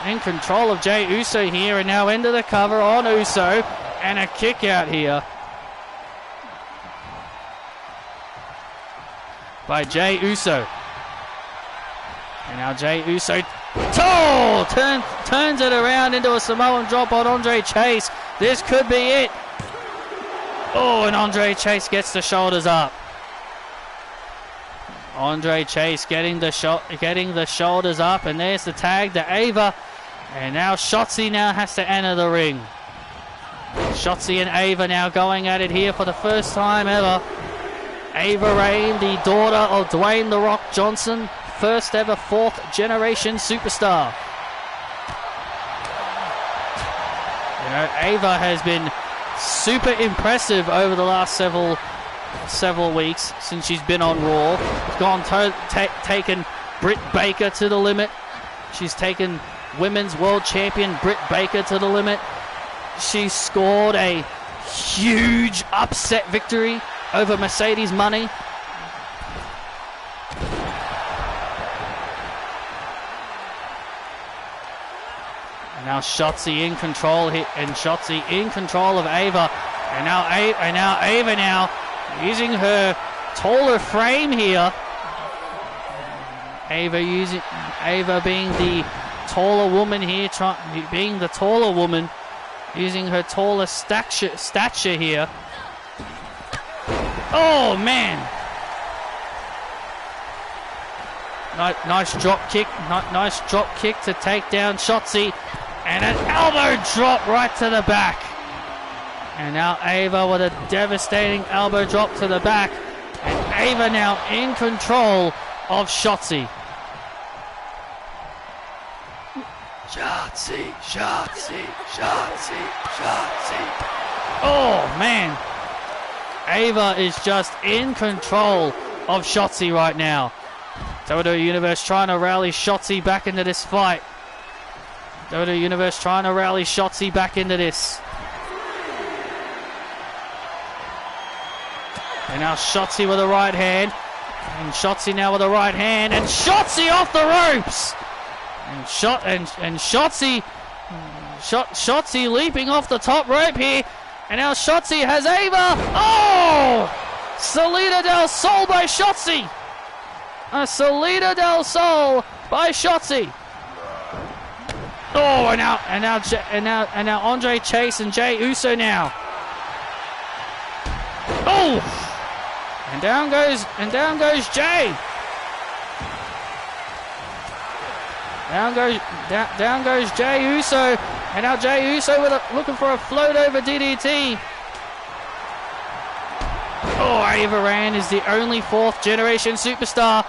Speaker 1: In control of Jey Uso here, and now into the cover on Uso. And a kick out here by Jey Uso. And now Jey Uso turns it around into a Samoan drop on Andre Chase. This could be it. Oh, and Andre Chase gets the shoulders up. Andre Chase getting the shoulders up, and there's the tag to Ava. And now Shotzi now has to enter the ring. Shotzi and Ava now going at it here for the first time ever. Ava Raine, the daughter of Dwayne "The Rock" Johnson, first ever 4th generation superstar. You know, Ava has been super impressive over the last several weeks since she's been on Raw. She's taken Britt Baker to the limit. She's taken Women's World Champion Britt Baker to the limit. She scored a huge upset victory over Mercedes Money. And now Shotzi in control here, and Shotzi in control of Ava. And now Ava now using her taller frame here. Ava being the taller woman here, using her taller stature here. Oh man! Nice drop kick. Nice drop kick to take down Shotzi, and an elbow drop right to the back. And now Ava with a devastating elbow drop to the back, and Ava now in control of Shotzi. Shotzi. Oh man! Ava is just in control of Shotzi right now. WWE Universe trying to rally Shotzi back into this fight. WWE Universe trying to rally Shotzi back into this. And now Shotzi with a right hand. And Shotzi now with a right hand. And Shotzi off the ropes! And Shotzi leaping off the top rope here. And now Shotzi has Ava. Oh! Salida del Sol by Shotzi. A Salida del Sol by Shotzi. Oh, and now Andre Chase and Jey Uso now. Oh! And down goes Jey. Down goes Jey Uso. And now Jey Uso looking for a float over DDT. Oh, Ava Raine is the only 4th generation superstar.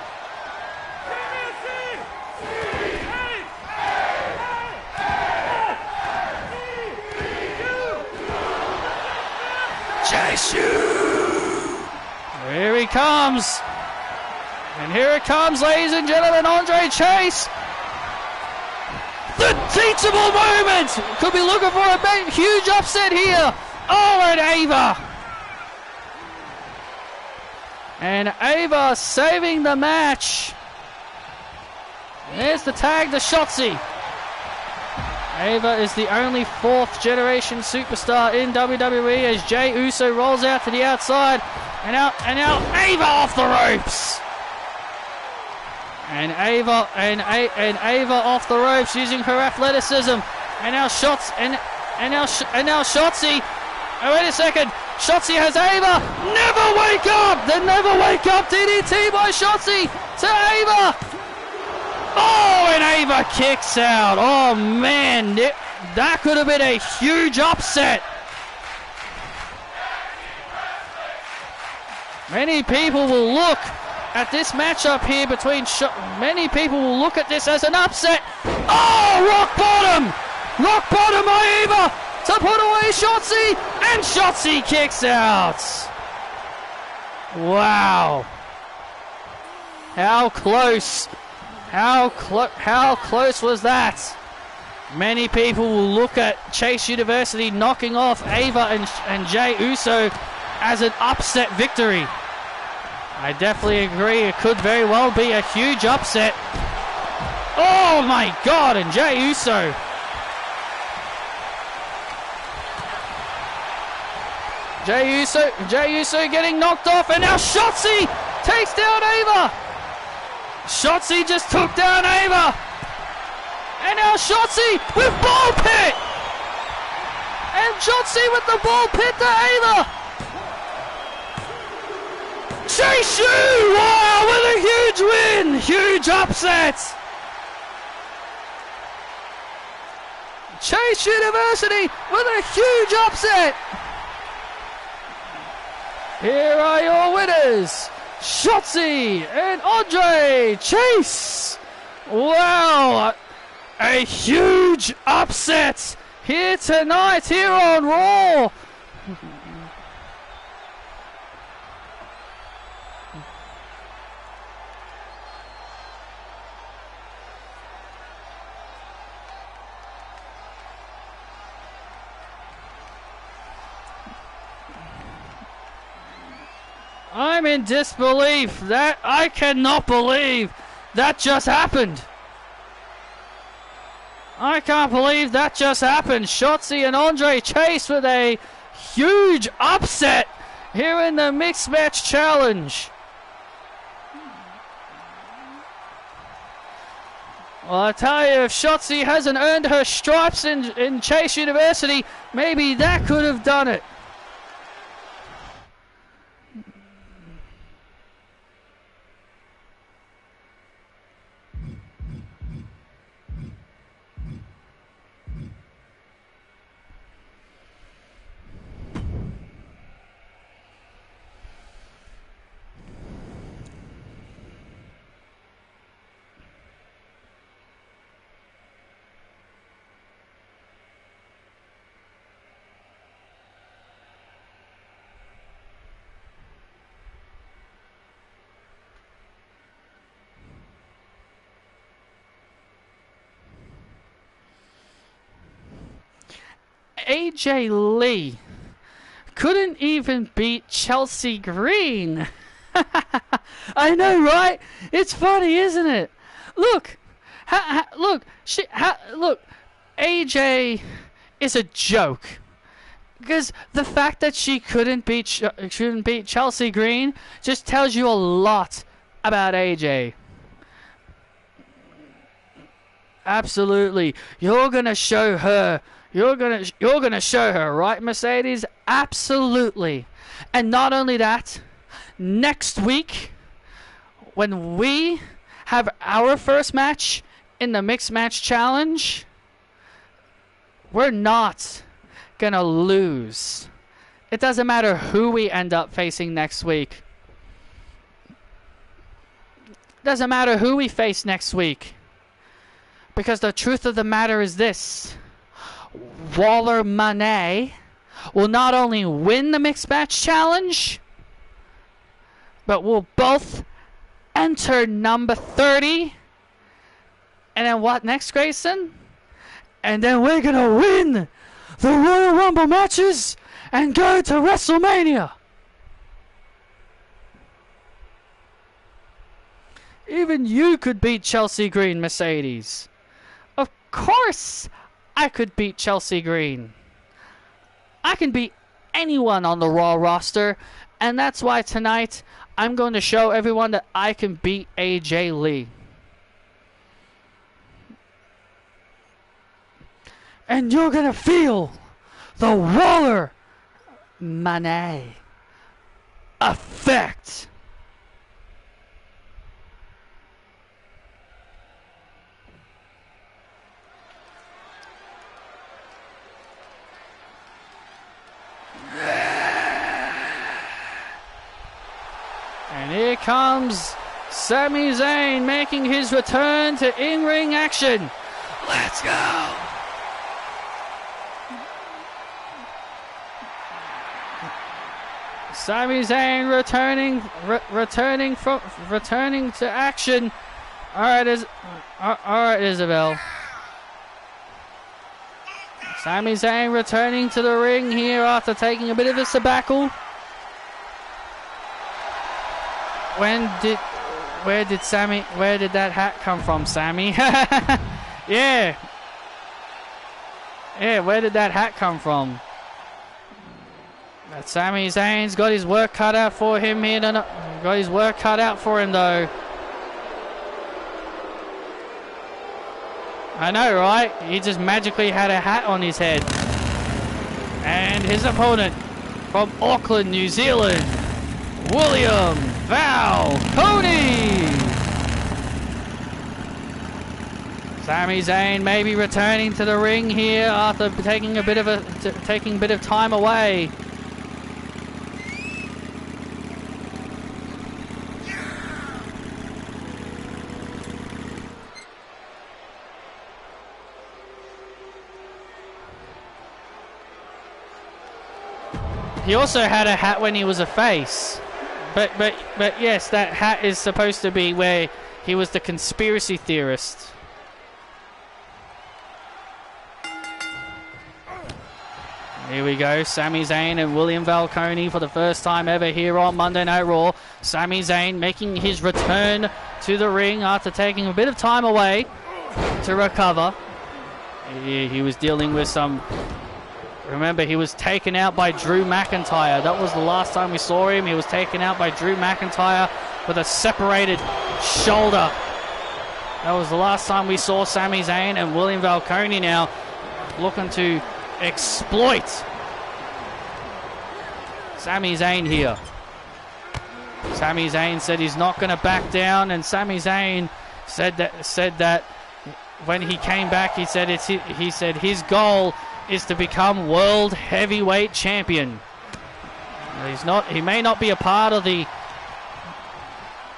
Speaker 1: Here he comes. And here it comes, ladies and gentlemen, Andre Chase. The teachable moment! Could be looking for a huge upset here. Oh, and Ava. And Ava saving the match. There's the tag to Shotzi. Ava is the only 4th generation superstar in WWE as Jey Uso rolls out to the outside. And now Ava off the ropes. And Ava off the ropes using her athleticism. And now Shotzi. Oh, wait a second. Shotzi has Ava. Never wake up. The never wake up DDT by Shotzi to Ava. Oh, and Ava kicks out. Oh, man. That could have been a huge upset. Many people will look at this matchup here between... Many people will look at this as an upset. Oh, rock bottom. Rock bottom by Ava to put away Shotzi. And Shotzi kicks out. Wow. How close. How close was that? Many people will look at Chase University knocking off Ava and Jey Uso as an upset victory. I definitely agree. It could very well be a huge upset. Oh my God, and Jey Uso. Jey Uso getting knocked off, and now Shotzi takes down Ava. Shotzi just took down Ava. And now Shotzi with ball pit. And Shotzi with the ball pit to Ava. Chase U, wow, with a huge win. Huge upset. Chase University with a huge upset. Here are your winners, Shotzi and Andre Chase. Wow, a huge upset here tonight here on Raw. I'm in disbelief. That I cannot believe that just happened. I can't believe that just happened. Shotzi and Andre Chase with a huge upset here in the Mixed Match Challenge. Well, I tell you, if Shotzi hasn't earned her stripes in Chase University, maybe that could have done it. AJ Lee couldn't even beat Chelsea Green. I know, right? It's funny, isn't it? Look, look, AJ is a joke. Because the fact that she couldn't beat Chelsea Green just tells you a lot about AJ. Absolutely, you're gonna show her. You're gonna show her, right, Mercedes? Absolutely. And not only that, next week, when we have our first match in the Mixed Match Challenge, we're not gonna lose. It doesn't matter who we end up facing next week. Doesn't matter who we face next week. Because the truth of the matter is this. Waller Monet will not only win the Mixed Match Challenge, but will both enter number 30. And then what next, Grayson? And then we're going to win the Royal Rumble matches and go to WrestleMania. Even you could beat Chelsea Green, Mercedes. Of course I could beat Chelsea Green. I can beat anyone on the Raw roster, and that's why tonight I'm going to show everyone that I can beat AJ Lee. And you're going to feel the Waller money. Effect. And here comes Sami Zayn making his return to in-ring action. Let's go. Sami Zayn returning to action. All right, Isabel. Sami Zayn returning to the ring here after taking a bit of a sabbatical. Where did that hat come from, Sami? Yeah. Yeah, where did that hat come from? But Sami Zayn's got his work cut out for him here tonight. Got his work cut out for him though. I know, right? He just magically had a hat on his head. And his opponent from Auckland, New Zealand, William Valconi. Sami Zayn may be returning to the ring here after taking a bit of time away. He also had a hat when he was a face. But yes, that hat is supposed to be where he was the conspiracy theorist. Here we go, Sami Zayn and William Valconi for the first time ever here on Monday Night Raw. Sami Zayn making his return to the ring after taking a bit of time away to recover. He was dealing with some... Remember, he was taken out by Drew McIntyre. That was the last time we saw him. He was taken out by Drew McIntyre with a separated shoulder. That was the last time we saw Sami Zayn, and William Valconi now looking to exploit Sami Zayn here. Sami Zayn said he's not going to back down, and Sami Zayn said that when he came back, he said his goal is to become world heavyweight champion. He may not be a part of the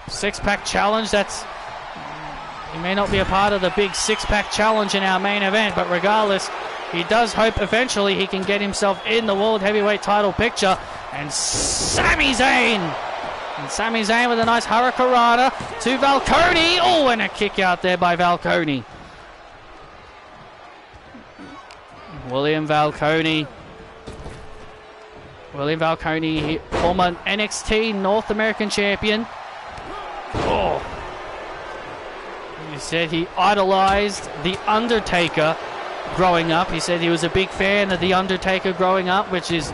Speaker 1: six-pack challenge. He may not be a part of the big six-pack challenge in our main event, but regardless, he does hope eventually he can get himself in the world heavyweight title picture. And Sami Zayn with a nice Hurricanrana to Valconi. Oh, and a kick out there by Valconi. William Valconi, former NXT North American champion. Oh. He said he idolized The Undertaker growing up. He said he was a big fan of The Undertaker growing up, which is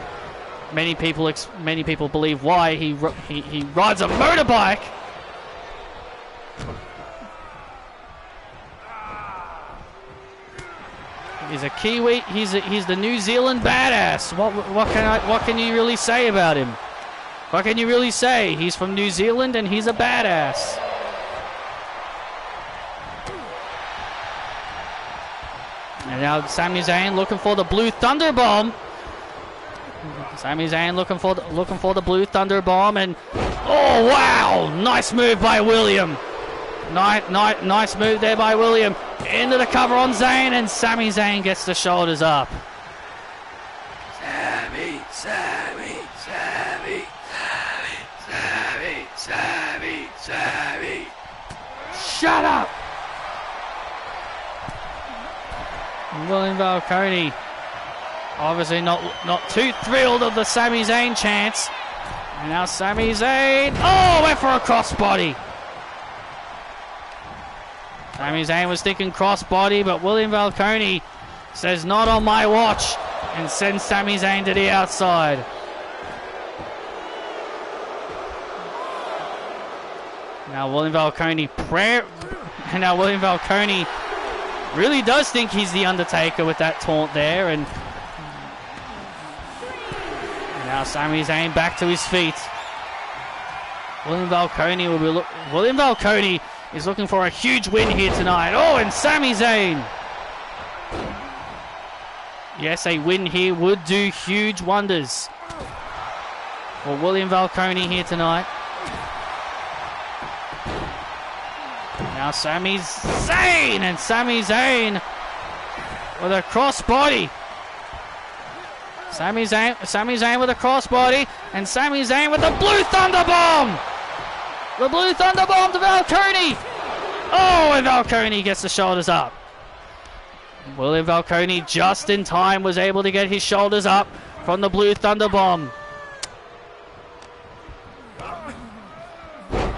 Speaker 1: many people believe why he rides a motorbike. He's a Kiwi. He's the New Zealand badass. What can you really say about him? What can you really say? He's from New Zealand and he's a badass. And now Sami Zayn looking for the Blue Thunder Bomb. Sami Zayn looking for the Blue Thunder Bomb, and oh wow, nice move by William. Nice move there by William. Into the cover on Zayn, and Sami Zayn gets the shoulders up. Sami. Shut up! William Valconi obviously not too thrilled of the Sami Zayn chance. And now Sami Zayn, oh, went for a crossbody. Sami Zayn was thinking crossbody, but William Valconi says not on my watch and sends Sami Zayn to the outside. Now William Valconi really does think he's the Undertaker with that taunt there, and Now Sami Zayn back to his feet. William Falcone is looking for a huge win here tonight. Oh, and Sami Zayn. Yes, a win here would do huge wonders for William Falcone here tonight. Now Sami Zayn, and Sami Zayn with a crossbody. Sami Zayn with a crossbody, and Sami Zayn with the Blue Thunder Bomb! The Blue Thunder Bomb to Falcone! Oh, and Falcone gets the shoulders up. William Falcone just in time was able to get his shoulders up from the Blue Thunder Bomb.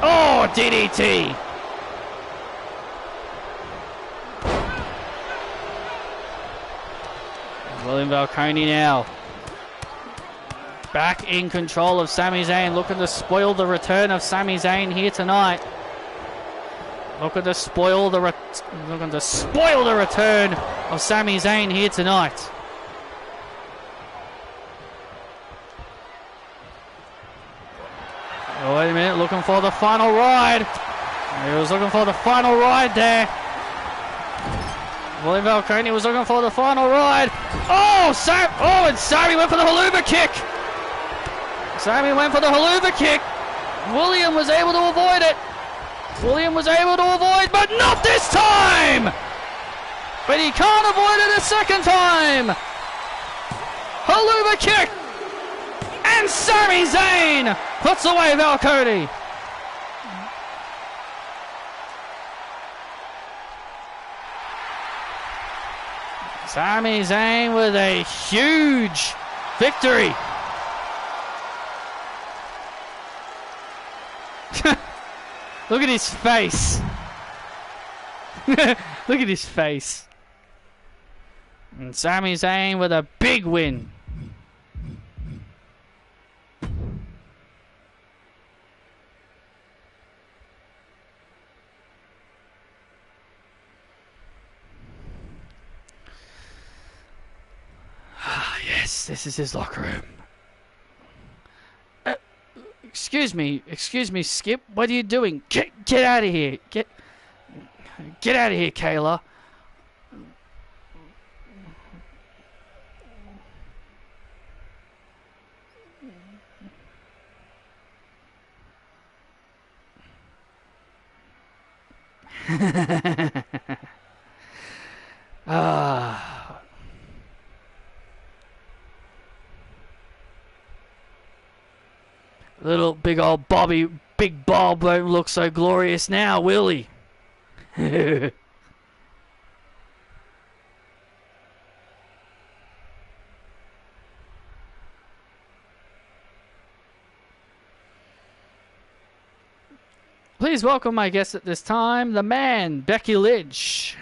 Speaker 1: Oh, DDT! William Falcone now back in control of Sami Zayn, looking to spoil the return of Sami Zayn here tonight. Looking to spoil the return of Sami Zayn here tonight. Oh, wait a minute, looking for the final ride. He was looking for the final ride there. William Falcone was looking for the final ride. Oh, and Sami went for the haluva kick. Sami went for the haluva kick. William was able to avoid it. But not this time! But he can't avoid it a second time. Haluva kick. And Sami Zayn puts away Falcone. Sami Zayn with a huge victory. Look at his face. Look at his face. And Sami Zayn with a big win. Yes, this is his locker room. Excuse me, Skip. What are you doing? Get out of here. Get out of here, Kayla. Little big old Big Bob won't look so glorious now, will he? Please welcome my guest at this time, the man, Becky Lynch.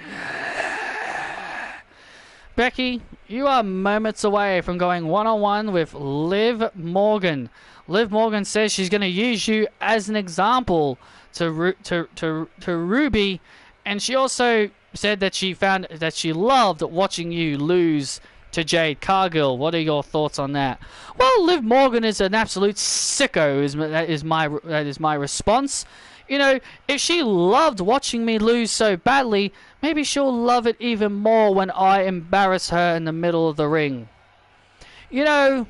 Speaker 1: Becky, you are moments away from going one-on-one with Liv Morgan. Liv Morgan says she's going to use you as an example to Ruby, and she also said that she found that she loved watching you lose to Jade Cargill. What are your thoughts on that? Well, Liv Morgan is an absolute sicko. That is my response. You know, if she loved watching me lose so badly, maybe she'll love it even more when I embarrass her in the middle of the ring. You know,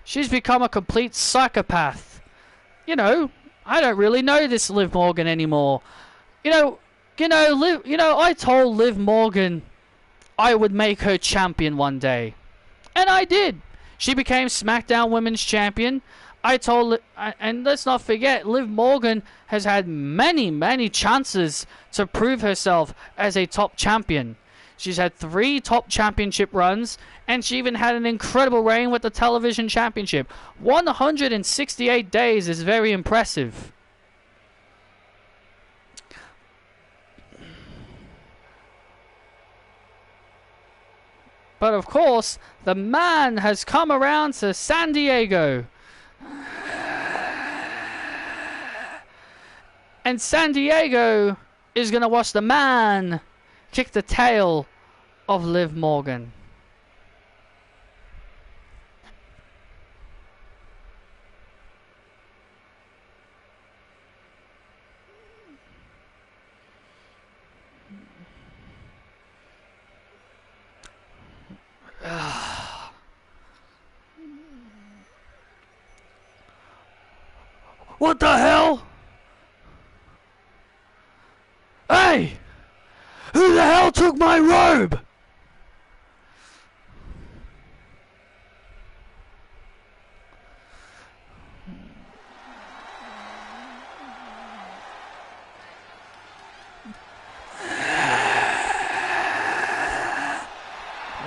Speaker 1: she's become a complete psychopath. You know, I don't really know this Liv Morgan anymore. I told Liv Morgan I would make her champion one day. And I did. She became SmackDown Women's Champion. And let's not forget, Liv Morgan has had many chances to prove herself as a top champion. She's had 3 top championship runs, and she even had an incredible reign with the television championship. 168 days is very impressive. But of course, the man has come around to San Diego. And San Diego is going to watch the man kick the tail of Liv Morgan. What the hell? Hey! Who the hell took my robe?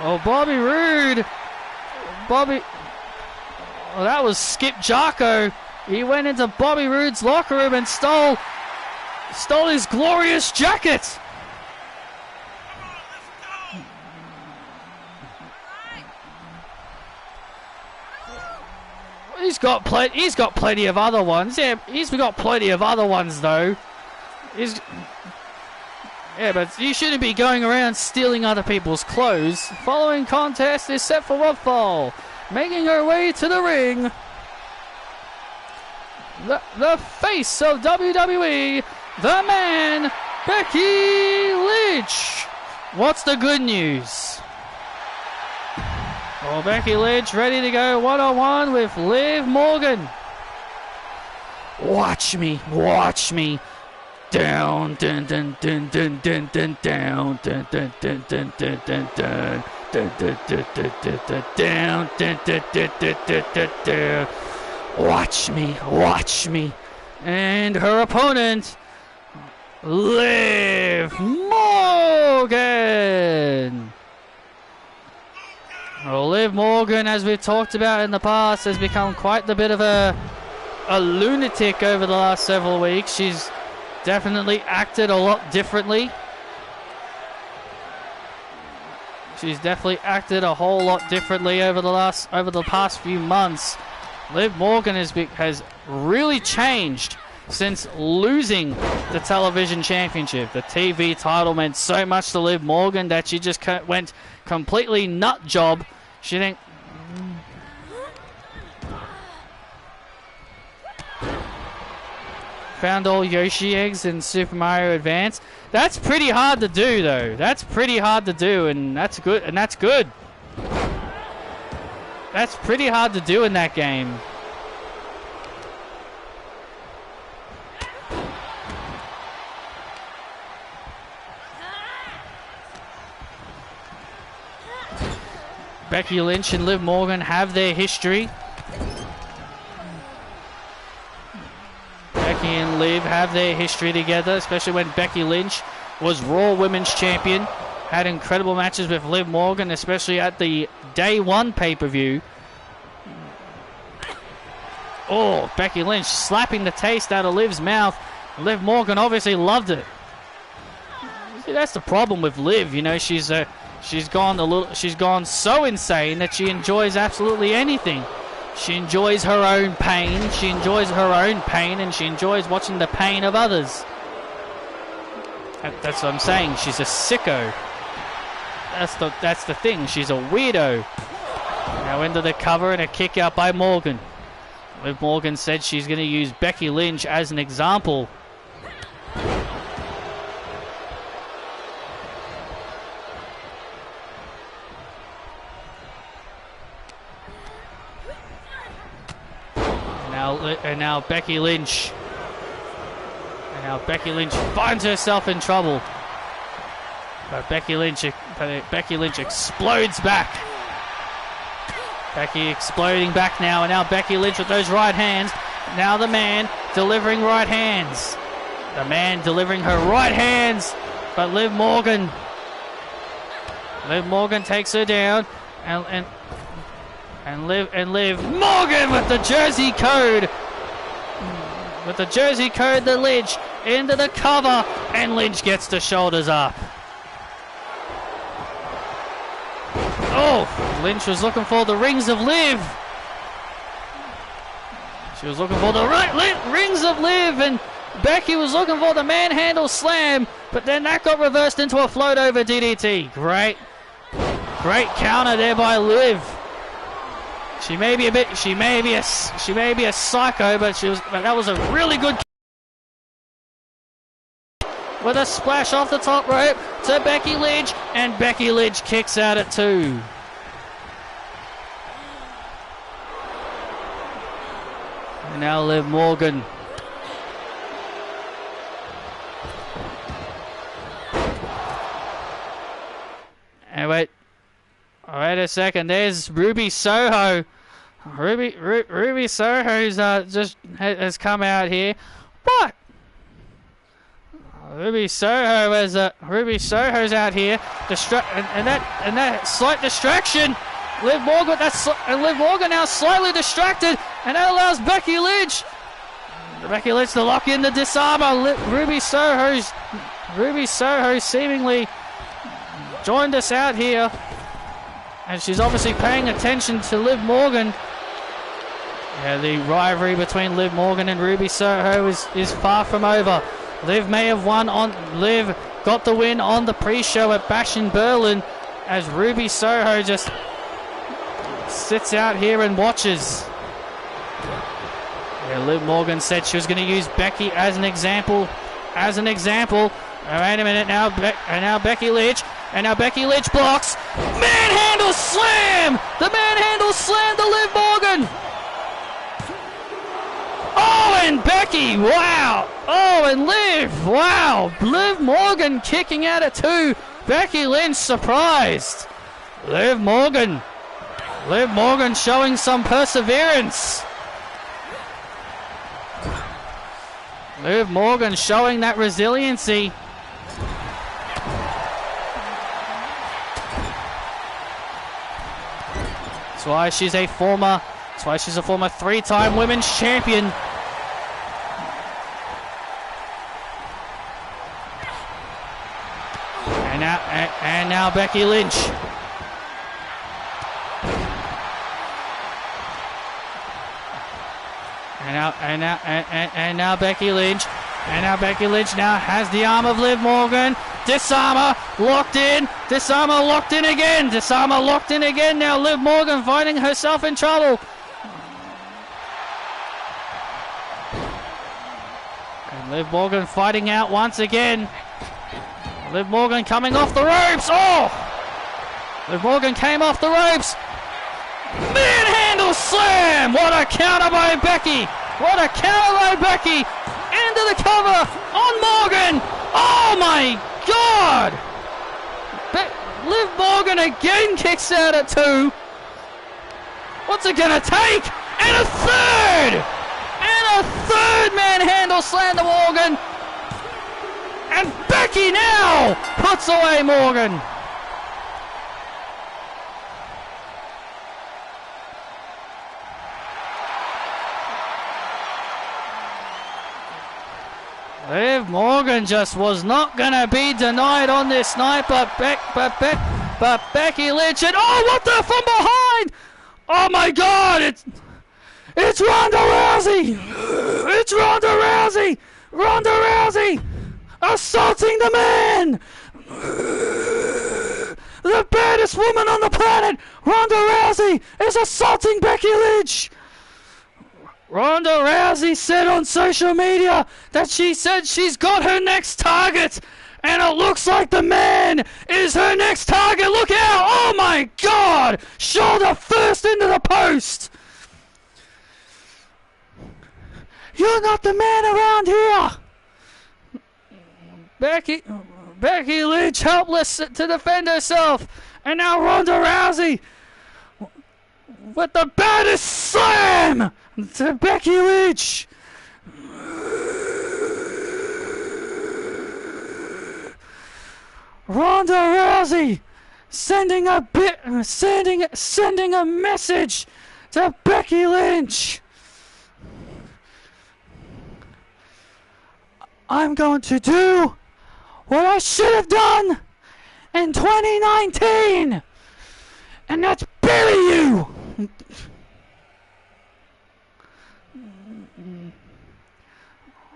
Speaker 1: Oh, Bobby Roode. Bobby. Well, that was Skip Jarko. He went into Bobby Roode's locker room and stole his glorious jacket. He's got plenty of other ones. Yeah, he's got plenty of other ones though. Yeah, but you shouldn't be going around stealing other people's clothes. Following contest is set for one fall. Making her way to the ring, the face of WWE, the man, Becky Lynch. What's the good news? Well, Becky Lynch ready to go one-on-one with Liv Morgan. Watch me. Down, dun dun dun dun dun dun down, dun dun dun dun dun dun dun. Down, down. Watch me. And her opponent, Liv Morgan. Well, Liv Morgan, as we've talked about in the past, has become quite the bit of a lunatic over the last several weeks. She's definitely acted a lot differently. She's definitely acted a whole lot differently over the past few months. Liv Morgan has really changed since losing the television championship. The TV title meant so much to Liv Morgan that she just went completely nut job. She didn't. Found all Yoshi eggs in Super Mario Advance. That's pretty hard to do, though. That's pretty hard to do, and that's good. That's pretty hard to do in that game. Becky Lynch and Liv Morgan have their history. Becky and Liv have their history together, especially when Becky Lynch was Raw Women's Champion. Had incredible matches with Liv Morgan, especially at the Day 1 pay-per-view. Oh, Becky Lynch slapping the taste out of Liv's mouth. Liv Morgan obviously loved it. See, that's the problem with Liv. You know, she's gone so insane that she enjoys absolutely anything. She enjoys her own pain. And she enjoys watching the pain of others. That's what I'm saying. She's a sicko. That's the thing. She's a weirdo. Now into the cover and a kick out by Morgan. Liv Morgan said she's going to use Becky Lynch as an example. And now Becky Lynch. Finds herself in trouble. But Becky Lynch explodes back. Becky exploding back now, and now Becky Lynch with those right hands. Now the man delivering right hands. The man delivering her right hands. But Liv Morgan takes her down, and Liv Morgan with the Jersey code. With the Jersey code, the Lynch into the cover, and Lynch gets the shoulders up. Oh, Lynch was looking for the rings of Liv. She was looking for the rings of Liv, and Becky was looking for the manhandle slam, but then that got reversed into a float over DDT. Great counter there by Liv. She may be a psycho, but that was a really good. With a splash off the top rope to Becky Lynch, and Becky Lynch kicks out at 2. And now Liv Morgan wait a second. There's Ruby Soho. Ruby Soho's just has come out here. What? Ruby Soho's out here. And that slight distraction. Liv Morgan now slightly distracted, and that allows Becky Lynch to lock in the disarmer. Ruby Soho seemingly joined us out here, and she's obviously paying attention to Liv Morgan. Yeah, the rivalry between Liv Morgan and Ruby Soho is far from over. Liv got the win on the pre-show at Bash in Berlin, as Ruby Soho just sits out here and watches. Yeah, Liv Morgan said she was going to use Becky as an example. Wait a minute now. Now Becky Lynch blocks. Manhandle slam. The manhandle slam to Liv Morgan. Oh, and Becky. Wow. Oh, and Liv. Wow. Liv Morgan kicking out at 2. Becky Lynch surprised. Liv Morgan showing some perseverance. Liv Morgan showing that resiliency. That's why she's a former 3-time women's champion. And now Becky Lynch. And now Becky Lynch. And now Becky Lynch now has the arm of Liv Morgan. Disarmer locked in. Disarmer locked in again. Disarmer locked in again. Now Liv Morgan finding herself in trouble. And Liv Morgan fighting out once again. Liv Morgan coming off the ropes. Oh! Liv Morgan came off the ropes. Manhandle slam! What a counter by Becky! Into the cover on Morgan! Oh my God! Liv Morgan again kicks out at 2. What's it gonna take? And a third manhandle slam to Morgan! And Becky now puts away Morgan! Liv Morgan just was not going to be denied on this night, but Becky Lynch, and oh, what the, from behind! Oh my God, it's Ronda Rousey! It's Ronda Rousey! Ronda Rousey assaulting the man! The baddest woman on the planet, Ronda Rousey, is assaulting Becky Lynch! Ronda Rousey said on social media that she said she's got her next target, and it looks like the man is her next target. Look out! Oh my God! Shoulder first into the post. You're not the man around here. Becky Lynch helpless to defend herself, and now Ronda Rousey with the baddest slam to Becky Lynch. Ronda Rousey sending a message to Becky Lynch. I'm going to do what I should have done in 2019, and that's bury you.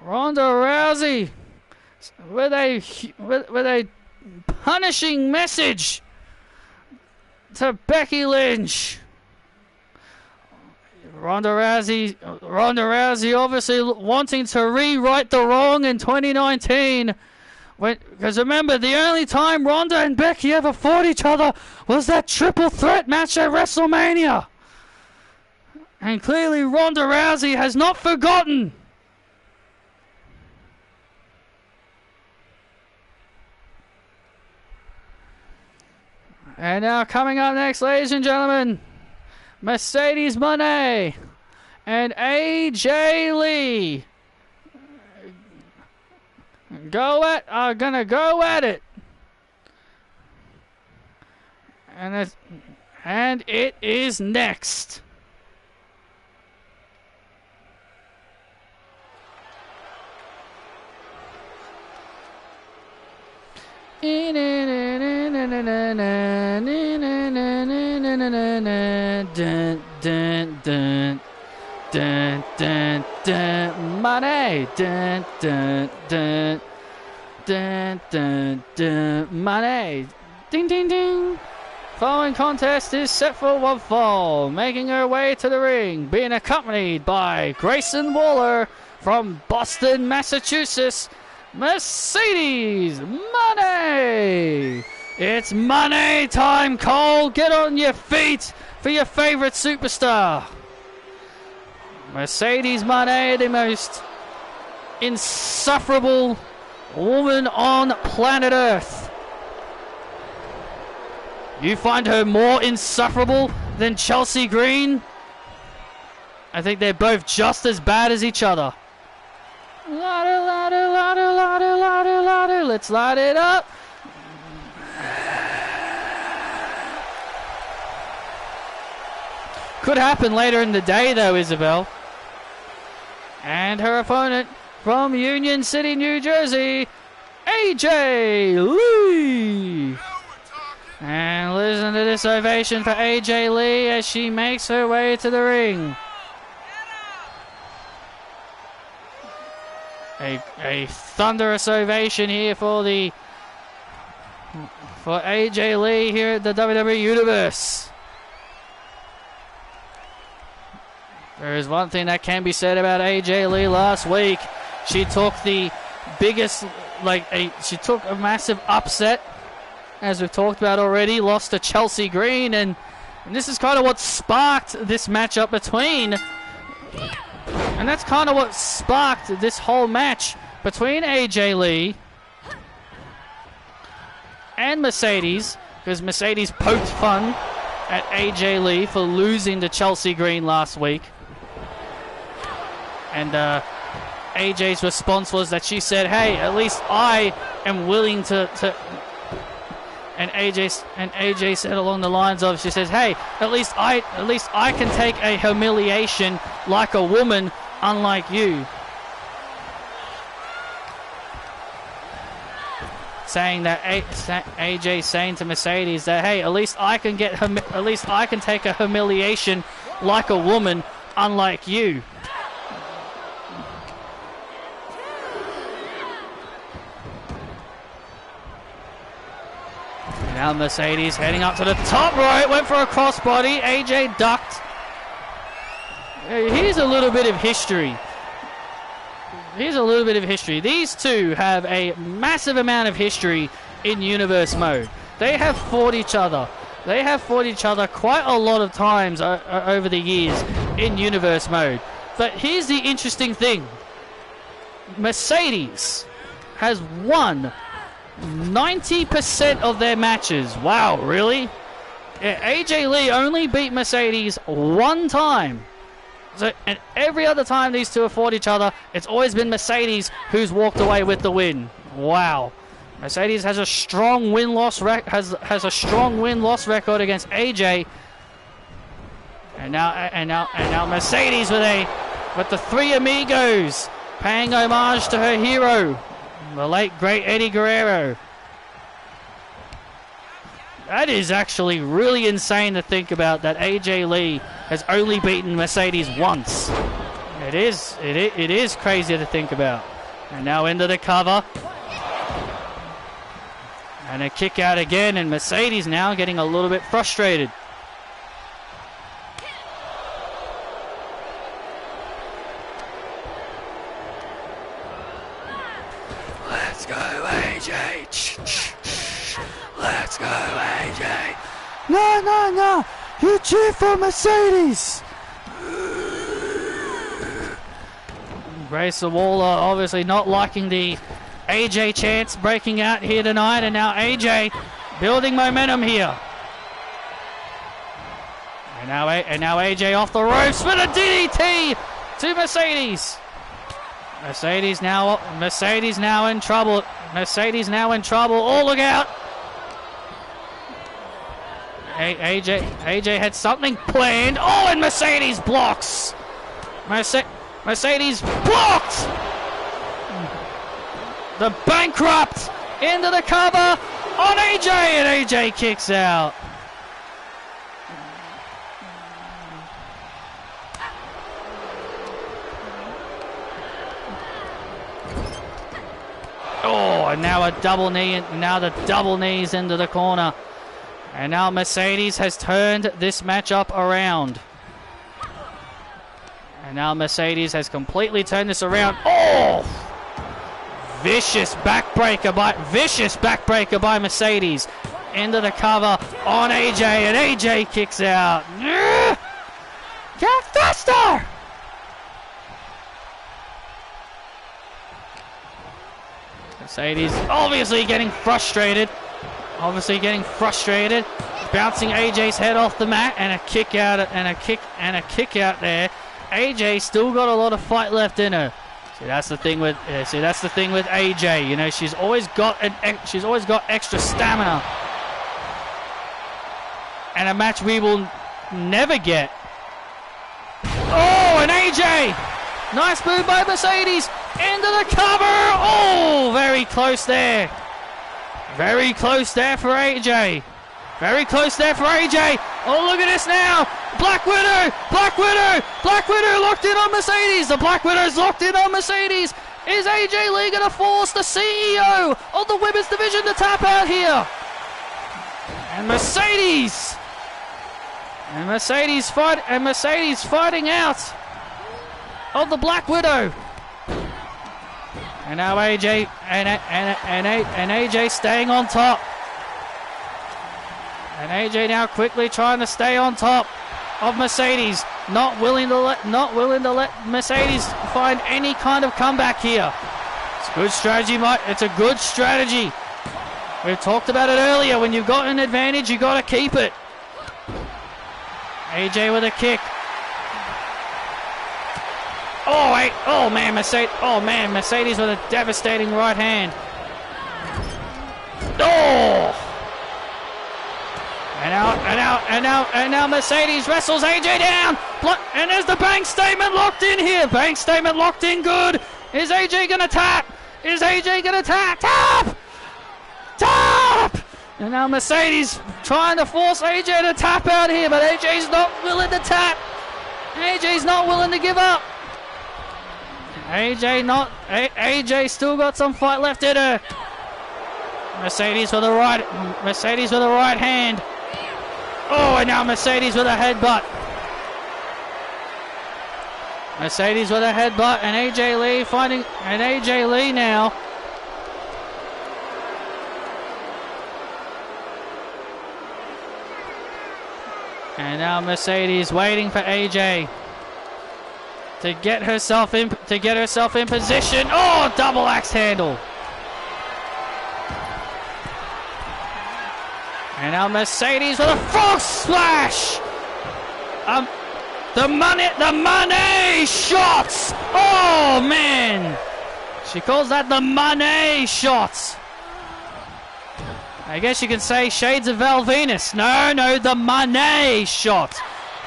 Speaker 1: Ronda Rousey with a punishing message to Becky Lynch. Ronda Rousey obviously wanting to rewrite the wrong in 2019. Because remember, the only time Ronda and Becky ever fought each other was that triple threat match at WrestleMania. And clearly Ronda Rousey has not forgotten. And now coming up next, ladies and gentlemen, Mercedes Moné and AJ Lee are gonna go at it. And it is next. Money. Money. Ding ding ding. Following contest is set for one fall, making her way to the ring, being accompanied by Grayson Waller from Boston, Massachusetts, Mercedes Moné. It's money time, Cole. Get on your feet for your favorite superstar. Mercedes Moné, the most insufferable woman on planet Earth. You find her more insufferable than Chelsea Green? I think they're both just as bad as each other. Let's light it up. Could happen later in the day though, Isabel. And her opponent from Union City, New Jersey, AJ Lee. And listen to this ovation for AJ Lee as she makes her way to the ring. A thunderous ovation here for AJ Lee here at the WWE Universe. There is one thing that can be said about AJ Lee last week. She took the biggest, she took a massive upset, as we've talked about already, lost to Chelsea Green, and this is kind of what sparked this matchup between, and that's kind of what sparked this whole match between AJ Lee and Mercedes, because Mercedes poked fun at AJ Lee for losing to Chelsea Green last week. And AJ's response was that she said, hey, at least I am willing to and AJ said along the lines of, she says, hey, at least I can take a humiliation like a woman, unlike you. Saying that AJ saying to Mercedes that, hey, at least I can take a humiliation like a woman, unlike you. Now Mercedes heading up to the top right, went for a crossbody. AJ ducked. Here's a little bit of history. These two have a massive amount of history in Universe mode. They have fought each other. Quite a lot of times over the years in Universe mode. But here's the interesting thing. Mercedes has won 90% of their matches. Wow, really? Yeah, AJ Lee only beat Mercedes one time. So, and every other time these two have fought each other, it's always been Mercedes who's walked away with the win. Wow. Mercedes has a strong win-loss record record against AJ. And now Mercedes with the Three Amigos paying homage to her hero, the late great Eddie Guerrero. That is actually really insane to think about, that AJ Lee has only beaten Mercedes once. It is crazy to think about. And now into the cover. And a kick out again, and Mercedes now getting a little bit frustrated. Let's go, AJ. Let's go, AJ. No. You cheer for Mercedes. Grayson Waller obviously not liking the AJ chants breaking out here tonight. And now AJ building momentum here. And now AJ off the ropes with a DDT to Mercedes. Mercedes now in trouble. Mercedes now in trouble. Oh, look out! AJ had something planned. Oh, and Mercedes blocks. Mercedes blocked. The bankrupt into the cover on AJ, and AJ kicks out. Oh, and now a double knee, and now the double knees into the corner. And now Mercedes has turned this matchup around. And now Mercedes has completely turned this around. Oh! Vicious backbreaker by Mercedes. Into the cover on AJ, and AJ kicks out. Get faster! Mercedes obviously getting frustrated. Bouncing AJ's head off the mat, and a kick out, and a kick out there. AJ still got a lot of fight left in her. See, that's the thing with AJ. You know, she's always got extra stamina. And a match we will never get. Oh, and AJ! Nice move by Mercedes into the cover. Oh, very close there. Very close there for AJ. Oh, look at this now. Black Widow locked in on Mercedes. The Black Widow's locked in on Mercedes. Is AJ Lee going to force the CEO of the women's division to tap out here? And Mercedes fighting out of the Black Widow. And now AJ and AJ staying on top. And AJ now quickly trying to stay on top of Mercedes, not willing to let Mercedes find any kind of comeback here. It's a good strategy, Mike. It's a good strategy. We've talked about it earlier. When you've got an advantage, you got to keep it. AJ with a kick. Oh wait! Oh man, Mercedes with a devastating right hand. Oh! And now Mercedes wrestles AJ down. And there's the bank statement locked in here. Bank statement locked in good. Is AJ gonna tap? Tap! And now Mercedes trying to force AJ to tap out here, but AJ's not willing to tap. AJ's not willing to give up. AJ still got some fight left in her. Mercedes with the right hand. Oh, and now Mercedes with a headbutt. And AJ Lee fighting, and AJ Lee now. And now Mercedes waiting for AJ to get herself in position. Oh, double axe handle. And now Mercedes with a frog splash. The money shots. Oh man, she calls that the money shots. I guess you can say shades of Val Venus. No, the money shot.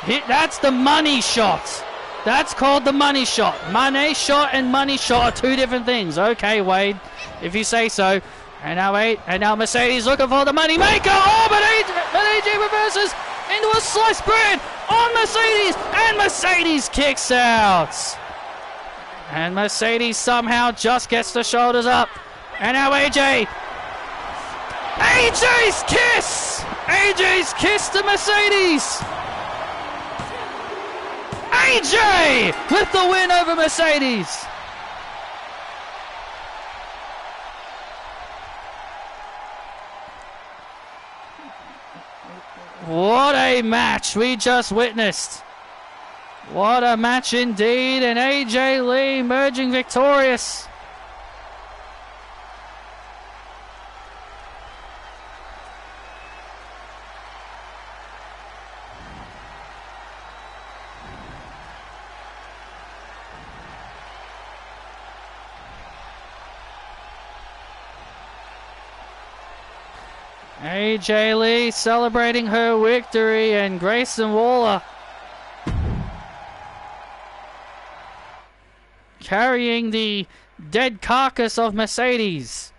Speaker 1: That's the money shot. That's called the money shot. Money shot and money shot are two different things. Okay, Wade, if you say so. And now Mercedes looking for the money maker. Oh, but AJ reverses into a sliced bread on Mercedes, and Mercedes kicks out. And Mercedes somehow just gets the shoulders up. And now AJ's kiss to Mercedes. AJ with the win over Mercedes. What a match we just witnessed. What a match indeed, and AJ Lee emerging victorious. AJ Lee celebrating her victory, and Grayson Waller carrying the dead carcass of Mercedes.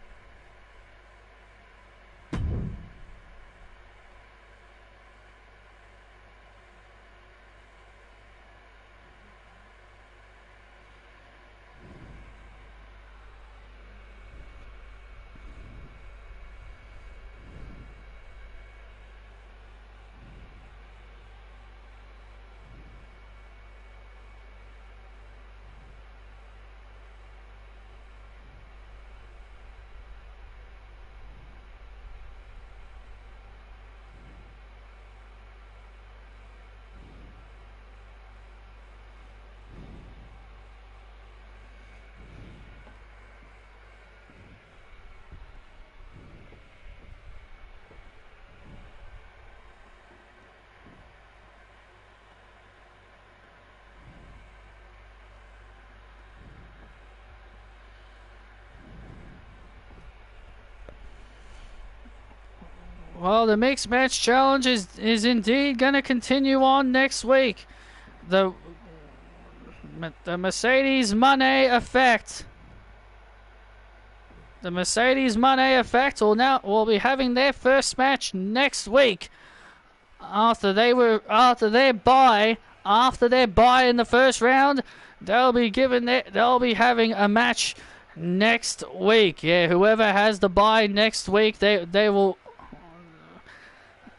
Speaker 1: Well, the mixed match challenge is indeed going to continue on next week. The Mercedes Money Effect. The Mercedes Money Effect will be having their first match next week after their bye in the first round. They'll be having a match next week. Yeah, whoever has the bye next week, they will.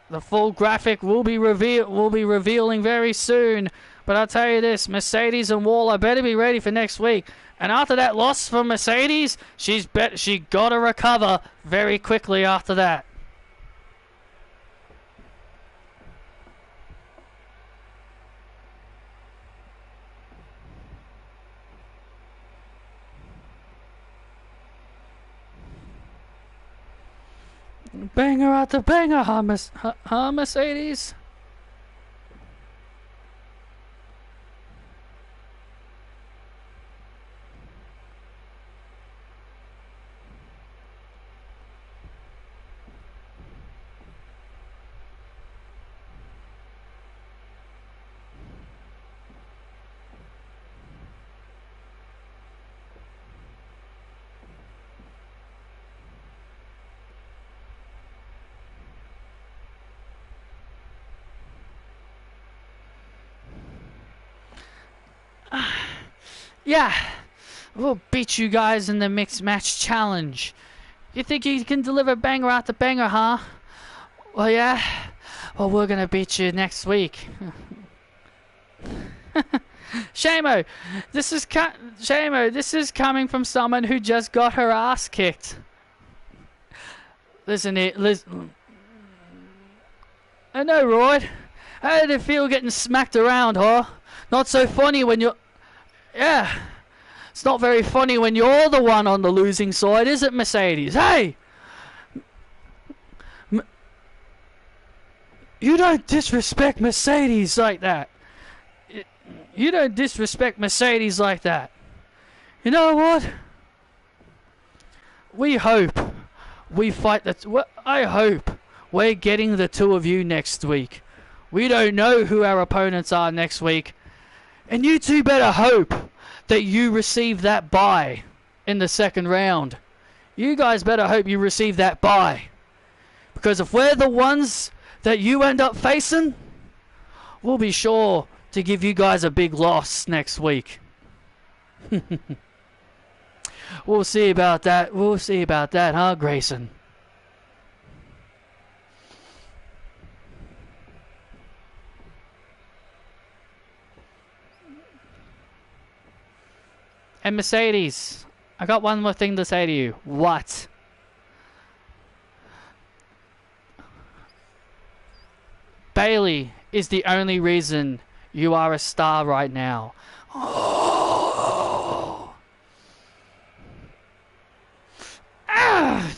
Speaker 1: The full graphic will be revealing very soon. But I'll tell you this, Mercedes and Waller better be ready for next week. And after that loss from Mercedes, she got to recover very quickly after that. Banger after banger, huh, Mercedes? Yeah, we'll beat you guys in the mixed match challenge. You think you can deliver banger after banger, huh? Well, yeah. Well, we're gonna beat you next week. Shamo, this is coming from someone who just got her ass kicked. Listen. I know, Royd. How did it feel getting smacked around, huh? Not so funny when you're... Yeah. It's not very funny when you're the one on the losing side, is it, Mercedes? Hey! You don't disrespect Mercedes like that. You don't disrespect Mercedes like that. You know what? We hope we fight that. I hope we're getting the two of you next week. We don't know who our opponents are next week. And you two better hope that you receive that bye in the second round. You guys better hope you receive that bye. Because if we're the ones that you end up facing, we'll be sure to give you guys a big loss next week. We'll see about that. We'll see about that, huh, Grayson? And Mercedes, I got one more thing to say to you. What? Bailey is the only reason you are a star right now. Oh. Ah!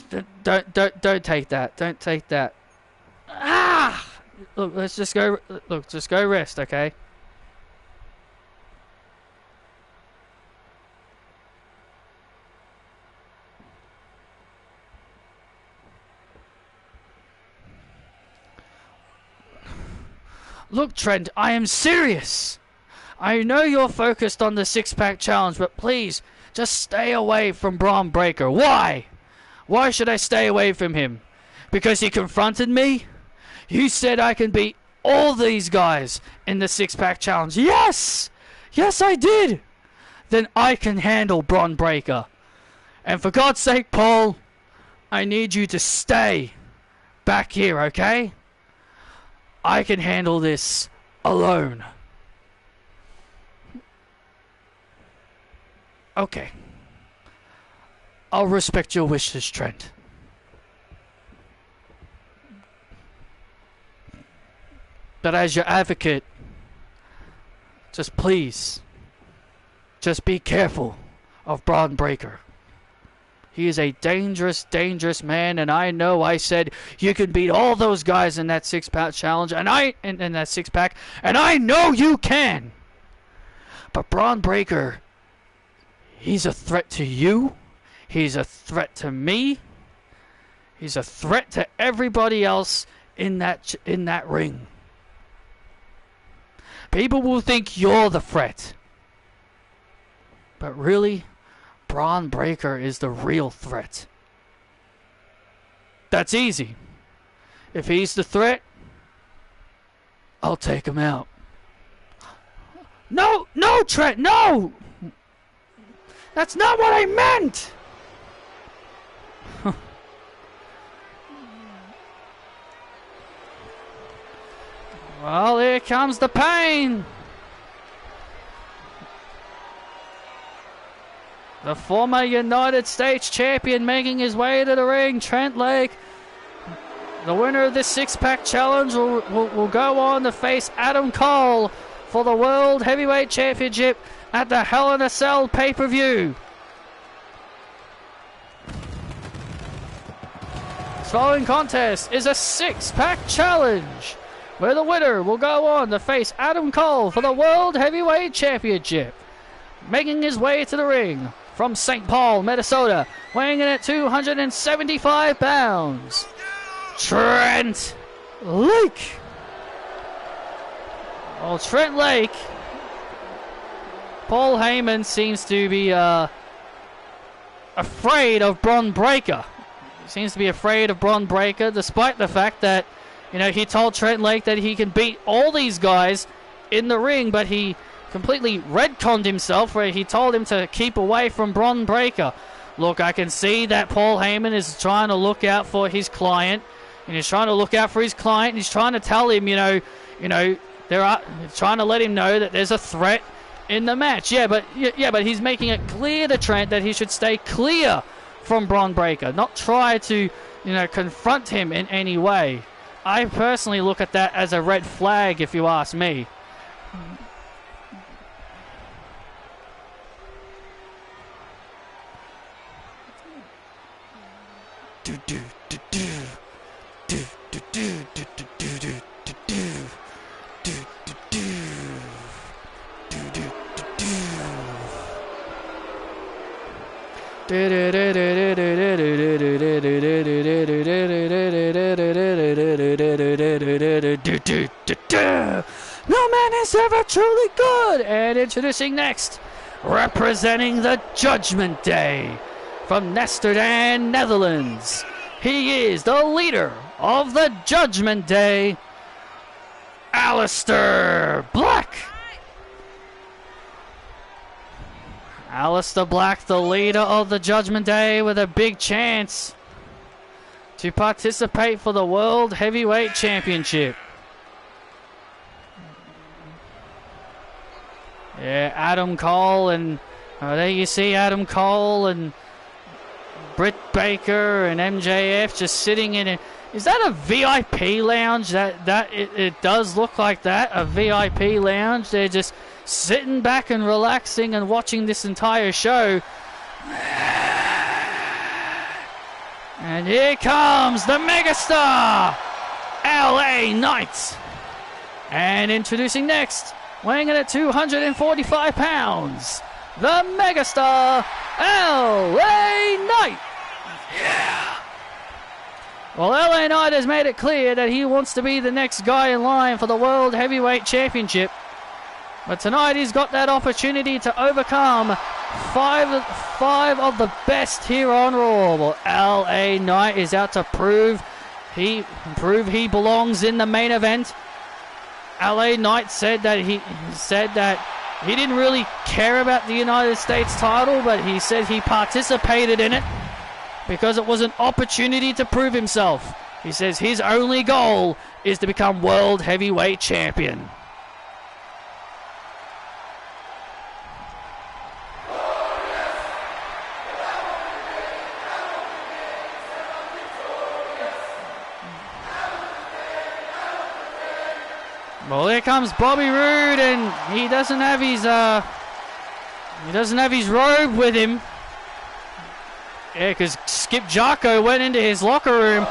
Speaker 1: Don't take that. Don't take that. Ah! Look, let's just go. Look, just go rest, okay? Look, Trent, I am serious. I know you're focused on the six-pack challenge, but please, just stay away from Braun Breaker. Why? Why should I stay away from him? Because he confronted me? You said I can beat all these guys in the six-pack challenge. Yes! Yes, I did! Then I can handle Braun Breaker. And for God's sake, Paul, I need you to stay back here, okay? I can handle this alone. Okay. I'll respect your wishes, Trent. But as your advocate, just please, just be careful of Braun Breaker. He is a dangerous, dangerous man, and I know I said you can beat all those guys in that six-pack challenge, and in that six-pack, and I know you can. But Braun Breaker, he's a threat to you. He's a threat to me. He's a threat to everybody else in that ring. People will think you're the threat, but really, Braun Breaker is the real threat. That's easy. If he's the threat, I'll take him out. No, no, Trent, no! That's not what I meant! Well, here comes the pain! The former United States champion making his way to the ring, Trent Lake. The winner of this six-pack challenge will go on to face Adam Cole for the World Heavyweight Championship at the Hell in a Cell pay-per-view. This following contest is a six-pack challenge, where the winner will go on to face Adam Cole for the World Heavyweight Championship. Making his way to the ring from St. Paul, Minnesota, weighing in at 275 pounds, Trent Lake. Well, Trent Lake, Paul Heyman seems to be afraid of Braun Breaker. He seems to be afraid of Braun Breaker, despite the fact that, you know, he told Trent Lake that he can beat all these guys in the ring, but he completely retconned himself where he told him to keep away from Braun Breaker. Look, I can see that Paul Heyman is trying to look out for his client, and he's trying to look out for his client, and he's trying to tell him, trying to let him know that there's a threat in the match. Yeah, but he's making it clear to Trent that he should stay clear from Braun Breaker, not try to, confront him in any way. I personally look at that as a red flag, if you ask me. No man is ever truly good. And introducing next, representing the Judgment Day from Amsterdam, Netherlands, he is the leader of the Judgment Day, Aleister Black. Aleister Black, the leader of the Judgment Day, with a big chance to participate for the World Heavyweight Championship. Yeah, Adam Cole, and there you see Adam Cole and Britt Baker and MJF just sitting in it. Is that a VIP lounge? It does look like that, a VIP lounge. They're just sitting back and relaxing and watching this entire show. And here comes the megastar, LA Knight. And introducing next, weighing in at 245 pounds, the megastar, LA Knight. Yeah. Well, LA Knight has made it clear that he wants to be the next guy in line for the World Heavyweight Championship. But tonight he's got that opportunity to overcome five of the best here on Raw. Well, LA Knight is out to prove he belongs in the main event. LA Knight said that he didn't really care about the United States title, but he said he participated in it because it was an opportunity to prove himself. He says his only goal is to become World Heavyweight Champion. Well, here comes Bobby Roode, and he doesn't have his robe with him. Yeah, because Skip Jarko went into his locker room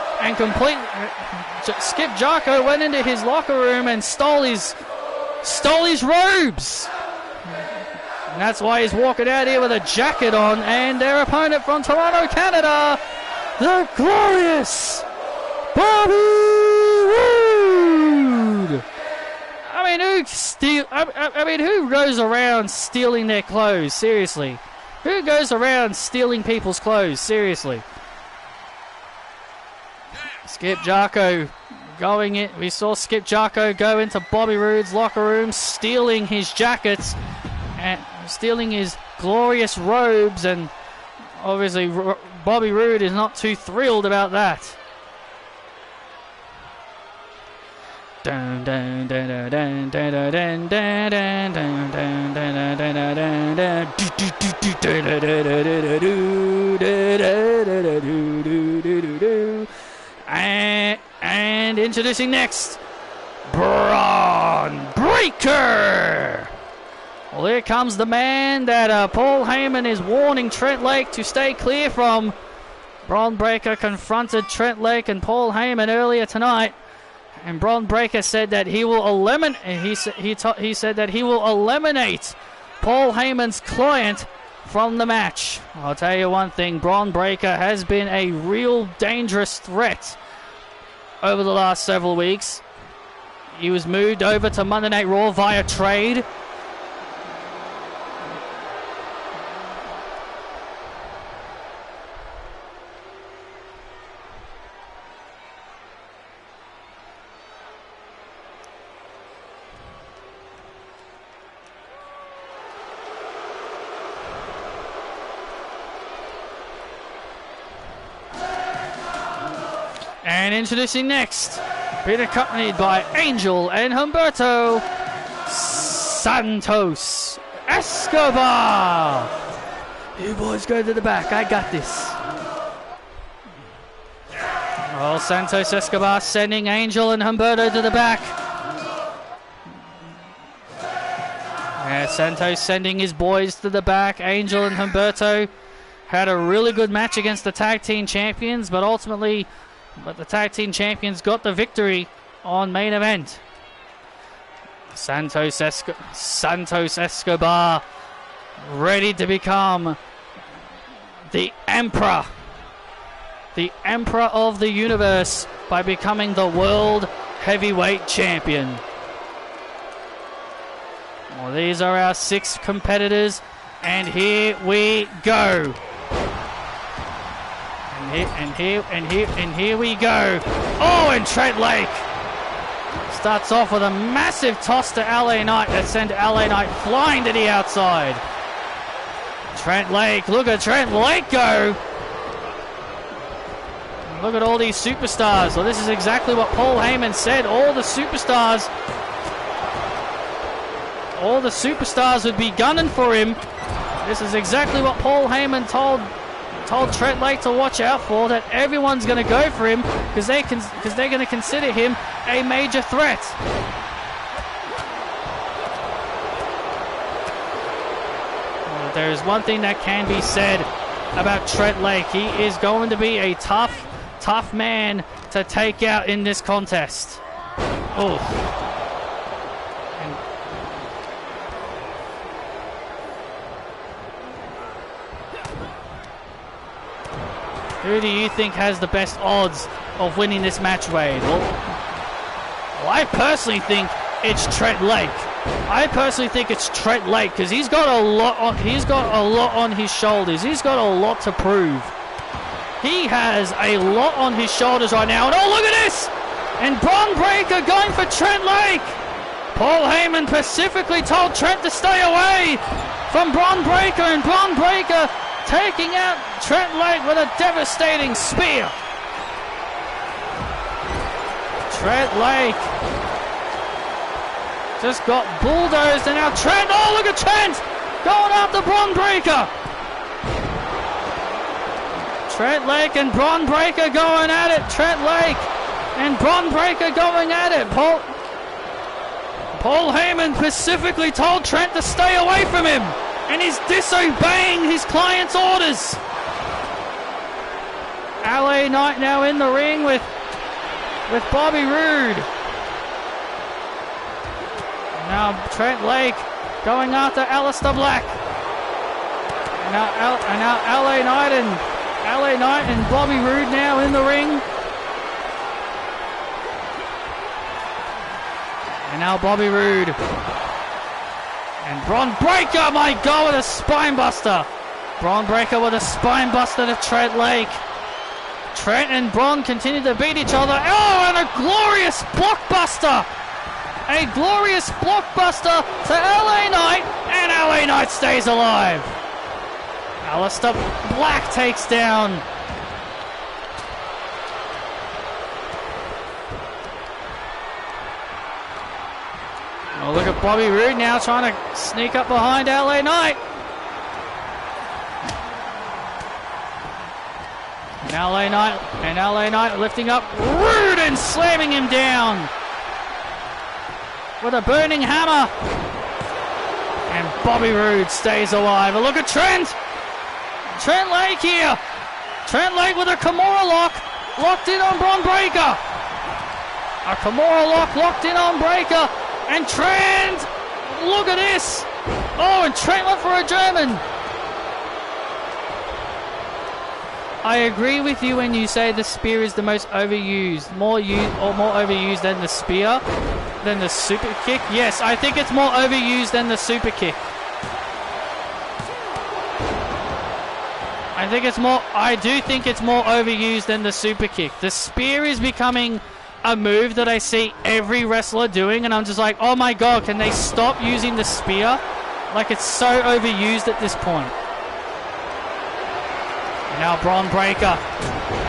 Speaker 1: and stole his robes. And that's why he's walking out here with a jacket on. And their opponent from Toronto, Canada, the glorious Bobby Roode. Who goes around stealing their clothes? Seriously. Who goes around stealing people's clothes? Seriously. Skip Jarko going in. We saw Skip Jarko go into Bobby Roode's locker room, stealing his jackets and stealing his glorious robes, and obviously Bobby Roode is not too thrilled about that. And introducing next, Braun Breaker. Well, here comes the man that Paul Heyman is warning Trent Lake to stay clear from. Braun Breaker confronted Trent Lake and Paul Heyman earlier tonight. And Braun Breaker said that he will eliminate. He said that he will eliminate Paul Heyman's client from the match. I'll tell you one thing: Braun Breaker has been a real dangerous threat over the last several weeks. He was moved over to Monday Night Raw via trade. And introducing next, being accompanied by Angel and Humberto Santos Escobar. You boys go to the back, I got this. Well, Santos Escobar sending Angel and Humberto to the back. Yeah, Santos sending his boys to the back. Angel and Humberto had a really good match against the tag team champions, but ultimately the tag team champions got the victory on main event. Santos Escobar ready to become the Emperor of the universe by becoming the World Heavyweight Champion. Well, these are our 6 competitors, and here we go. And here we go. Oh, and Trent Lake starts off with a massive toss to LA Knight that sent LA Knight flying to the outside. Trent Lake, look at Trent Lake go. Look at all these superstars. Well, this is exactly what Paul Heyman said. All the superstars would be gunning for him. This is exactly what Paul Heyman told Trent Lake to watch out for, that everyone's going to go for him because they're going to consider him a major threat. Well, there is one thing that can be said about Trent Lake. He is going to be a tough man to take out in this contest. Oh. Who do you think has the best odds of winning this match, Wade? Well, I personally think it's Trent Lake. I personally think it's Trent Lake because he's got a lot on his shoulders. He's got a lot to prove. He has a lot on his shoulders right now. And oh, look at this! And Bron Breakker going for Trent Lake. Paul Heyman specifically told Trent to stay away from Bron Breakker, and Bron Breakker taking out Trent Lake with a devastating spear. Trent Lake just got bulldozed, and now Trent, oh look at Trent going after Bron Breakker. Trent Lake and Bron Breakker going at it. Trent Lake and Bron Breakker going at it. Paul Heyman specifically told Trent to stay away from him, and he's disobeying his client's orders. LA Knight now in the ring with Bobby Roode. Now Trent Lake going after Aleister Black. And now LA Knight and Bobby Roode now in the ring. And now Bobby Roode. And Bron Breakker, my God, with a spine buster. Bron Breakker with a spine buster to Trent Lake. Trent and Bron continue to beat each other. Oh, and a glorious blockbuster. A glorious blockbuster to LA Knight, and LA Knight stays alive. Aleister Black takes down. Oh, look at Bobby Roode now trying to sneak up behind LA Knight. And LA Knight lifting up Roode and slamming him down with a burning hammer. And Bobby Roode stays alive. And look at Trent Lake here. Trent Lake with a Kimura lock locked in on Bron Breakker. A Kimura lock locked in on Breakker. And Trent, look at this. Oh, and Trent went for a German. I agree with you when you say the spear is the most overused. More overused than the spear, than the super kick. Yes, I think it's more overused than the super kick. I do think it's more overused than the super kick. The spear is becoming a move that I see every wrestler doing, and I'm just like, oh my God, can they stop using the spear? Like, it's so overused at this point. And now Bron Breakker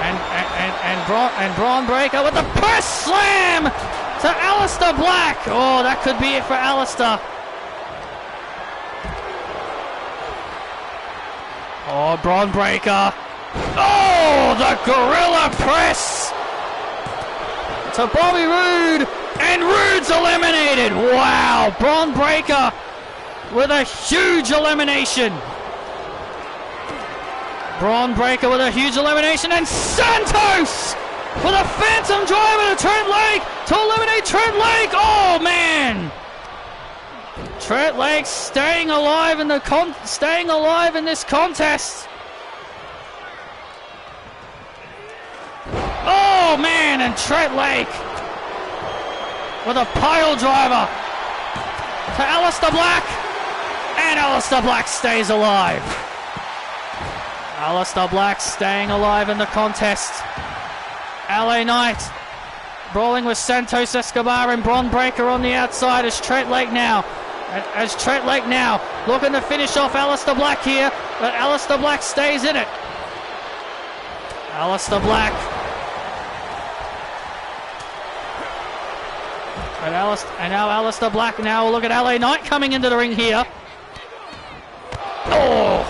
Speaker 1: and Bron Breakker with the press slam to Aleister Black. Oh, that could be it for Aleister. Oh, Bron Breakker. Oh, the gorilla press to Bobby Roode, and Roode's eliminated. Wow, Bron Breakker with a huge elimination. Bron Breakker with a huge elimination, and Santos with a phantom driver to Trent Lake to eliminate Trent Lake. Oh man, Trent Lake staying alive in this contest. Oh man, and Trent Lake with a pile driver to Aleister Black, and Aleister Black stays alive. Aleister Black staying alive in the contest. LA Knight brawling with Santos Escobar and Bron Breakker on the outside as Trent Lake now looking to finish off Aleister Black here, but Aleister Black stays in it. Aleister Black. And now Aleister Black. Now look at LA Knight coming into the ring here. Oh!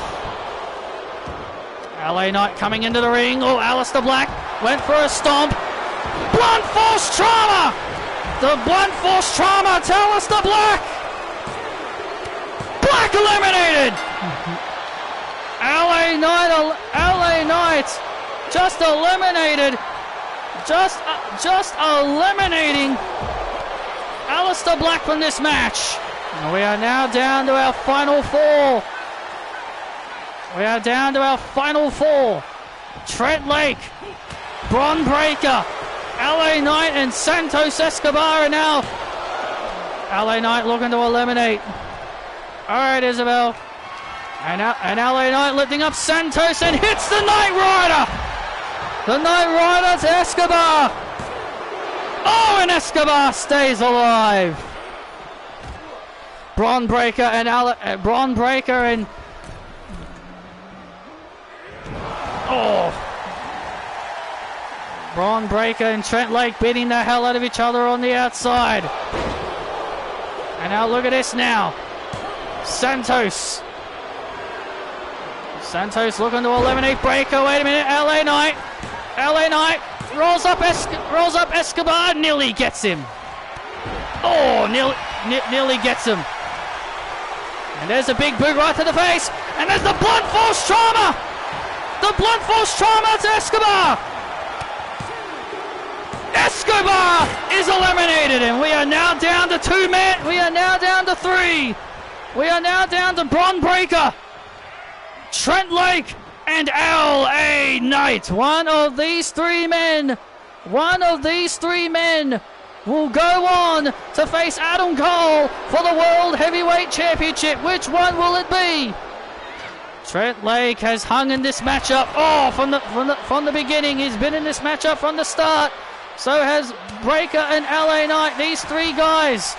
Speaker 1: LA Knight coming into the ring. Oh, Aleister Black went for a stomp. Blunt force trauma! The blunt force trauma to Aleister Black! Black eliminated! LA Knight just eliminated. Just eliminating Aleister Black from this match. And we are now down to our final four. Trent Lake, Bron Breakker, LA Knight and Santos Escobar are now. LA Knight looking to eliminate. Alright, Isabel. And LA Knight lifting up Santos and hits the Knight Rider. The Knight Rider to Escobar. Oh, and Escobar stays alive. Bron Breakker and Bron Breakker and Trent Lake beating the hell out of each other on the outside. And now look at this now. Santos looking to eliminate Breakker. Wait a minute, LA Knight rolls up Escobar, nearly gets him. Oh, nearly gets him. And there's a big boot right to the face. And there's the blunt force trauma. The blunt force trauma to Escobar. Escobar is eliminated, and we are now down to 2 men. We are now down to 3. We are now down to Bron Breakker, Trent Lake, and LA Knight. One of these three men will go on to face Adam Cole for the World Heavyweight Championship. Which one will it be? Trent Lake has hung in this matchup. Oh, from the beginning, he's been in this matchup from the start. So has Breakker and LA Knight. These three guys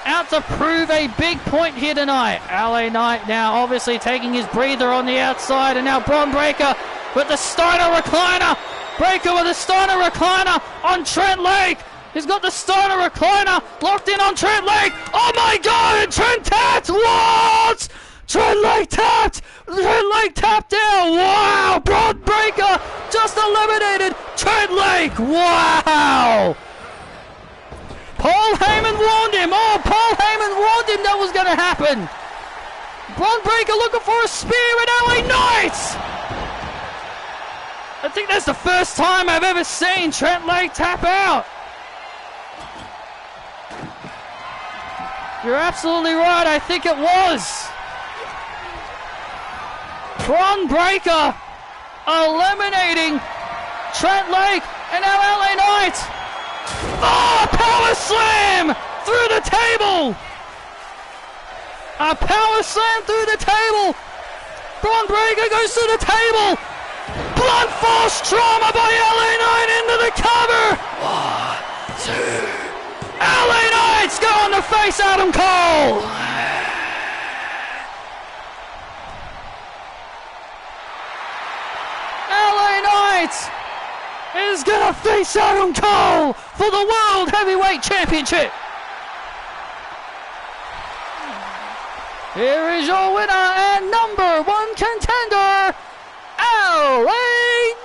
Speaker 1: out to prove a big point here tonight. LA Knight now obviously taking his breather on the outside, and now Bron Breakker with the Steiner recliner. Breakker with the Steiner recliner on Trent Lake. He's got the Steiner recliner locked in on Trent Lake. Oh my God! And Trent tapped. What? Trent Lake tapped. Trent Lake tapped out. Wow! Bron Breakker just eliminated Trent Lake. Wow! Paul Heyman warned him. Oh, Paul Heyman warned him that was going to happen. Bron Breakker looking for a spear at LA Knight. I think that's the first time I've ever seen Trent Lake tap out. You're absolutely right. I think it was. Bron Breakker eliminating Trent Lake and now LA Knight. Oh, a power slam through the table. A power slam through the table. Bron Breakker goes to the table. Blunt force trauma by LA Knight into the cover. 1, 2. LA Knight's going to face Adam Cole. LA Knight is going to face Adam Cole for the World Heavyweight Championship. Here is your winner and number 1 contender, LA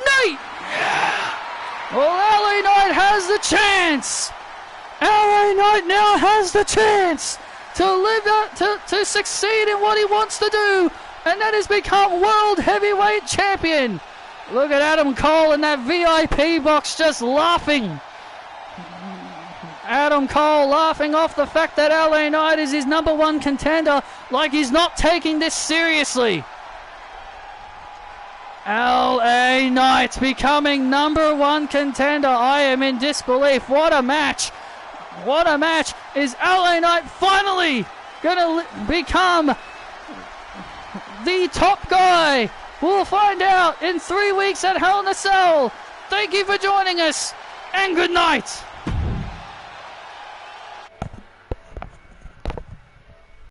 Speaker 1: Knight. Well, LA Knight has the chance. LA Knight now has the chance to live up, to succeed in what he wants to do, and that is become World Heavyweight Champion. Look at Adam Cole in that VIP box just laughing. Adam Cole laughing off the fact that LA Knight is his number 1 contender, like he's not taking this seriously. LA Knight becoming number 1 contender. I am in disbelief. What a match. What a match. Is LA Knight finally going to become the top guy? We'll find out in 3 weeks at Hell in a Cell. Thank you for joining us, and good night.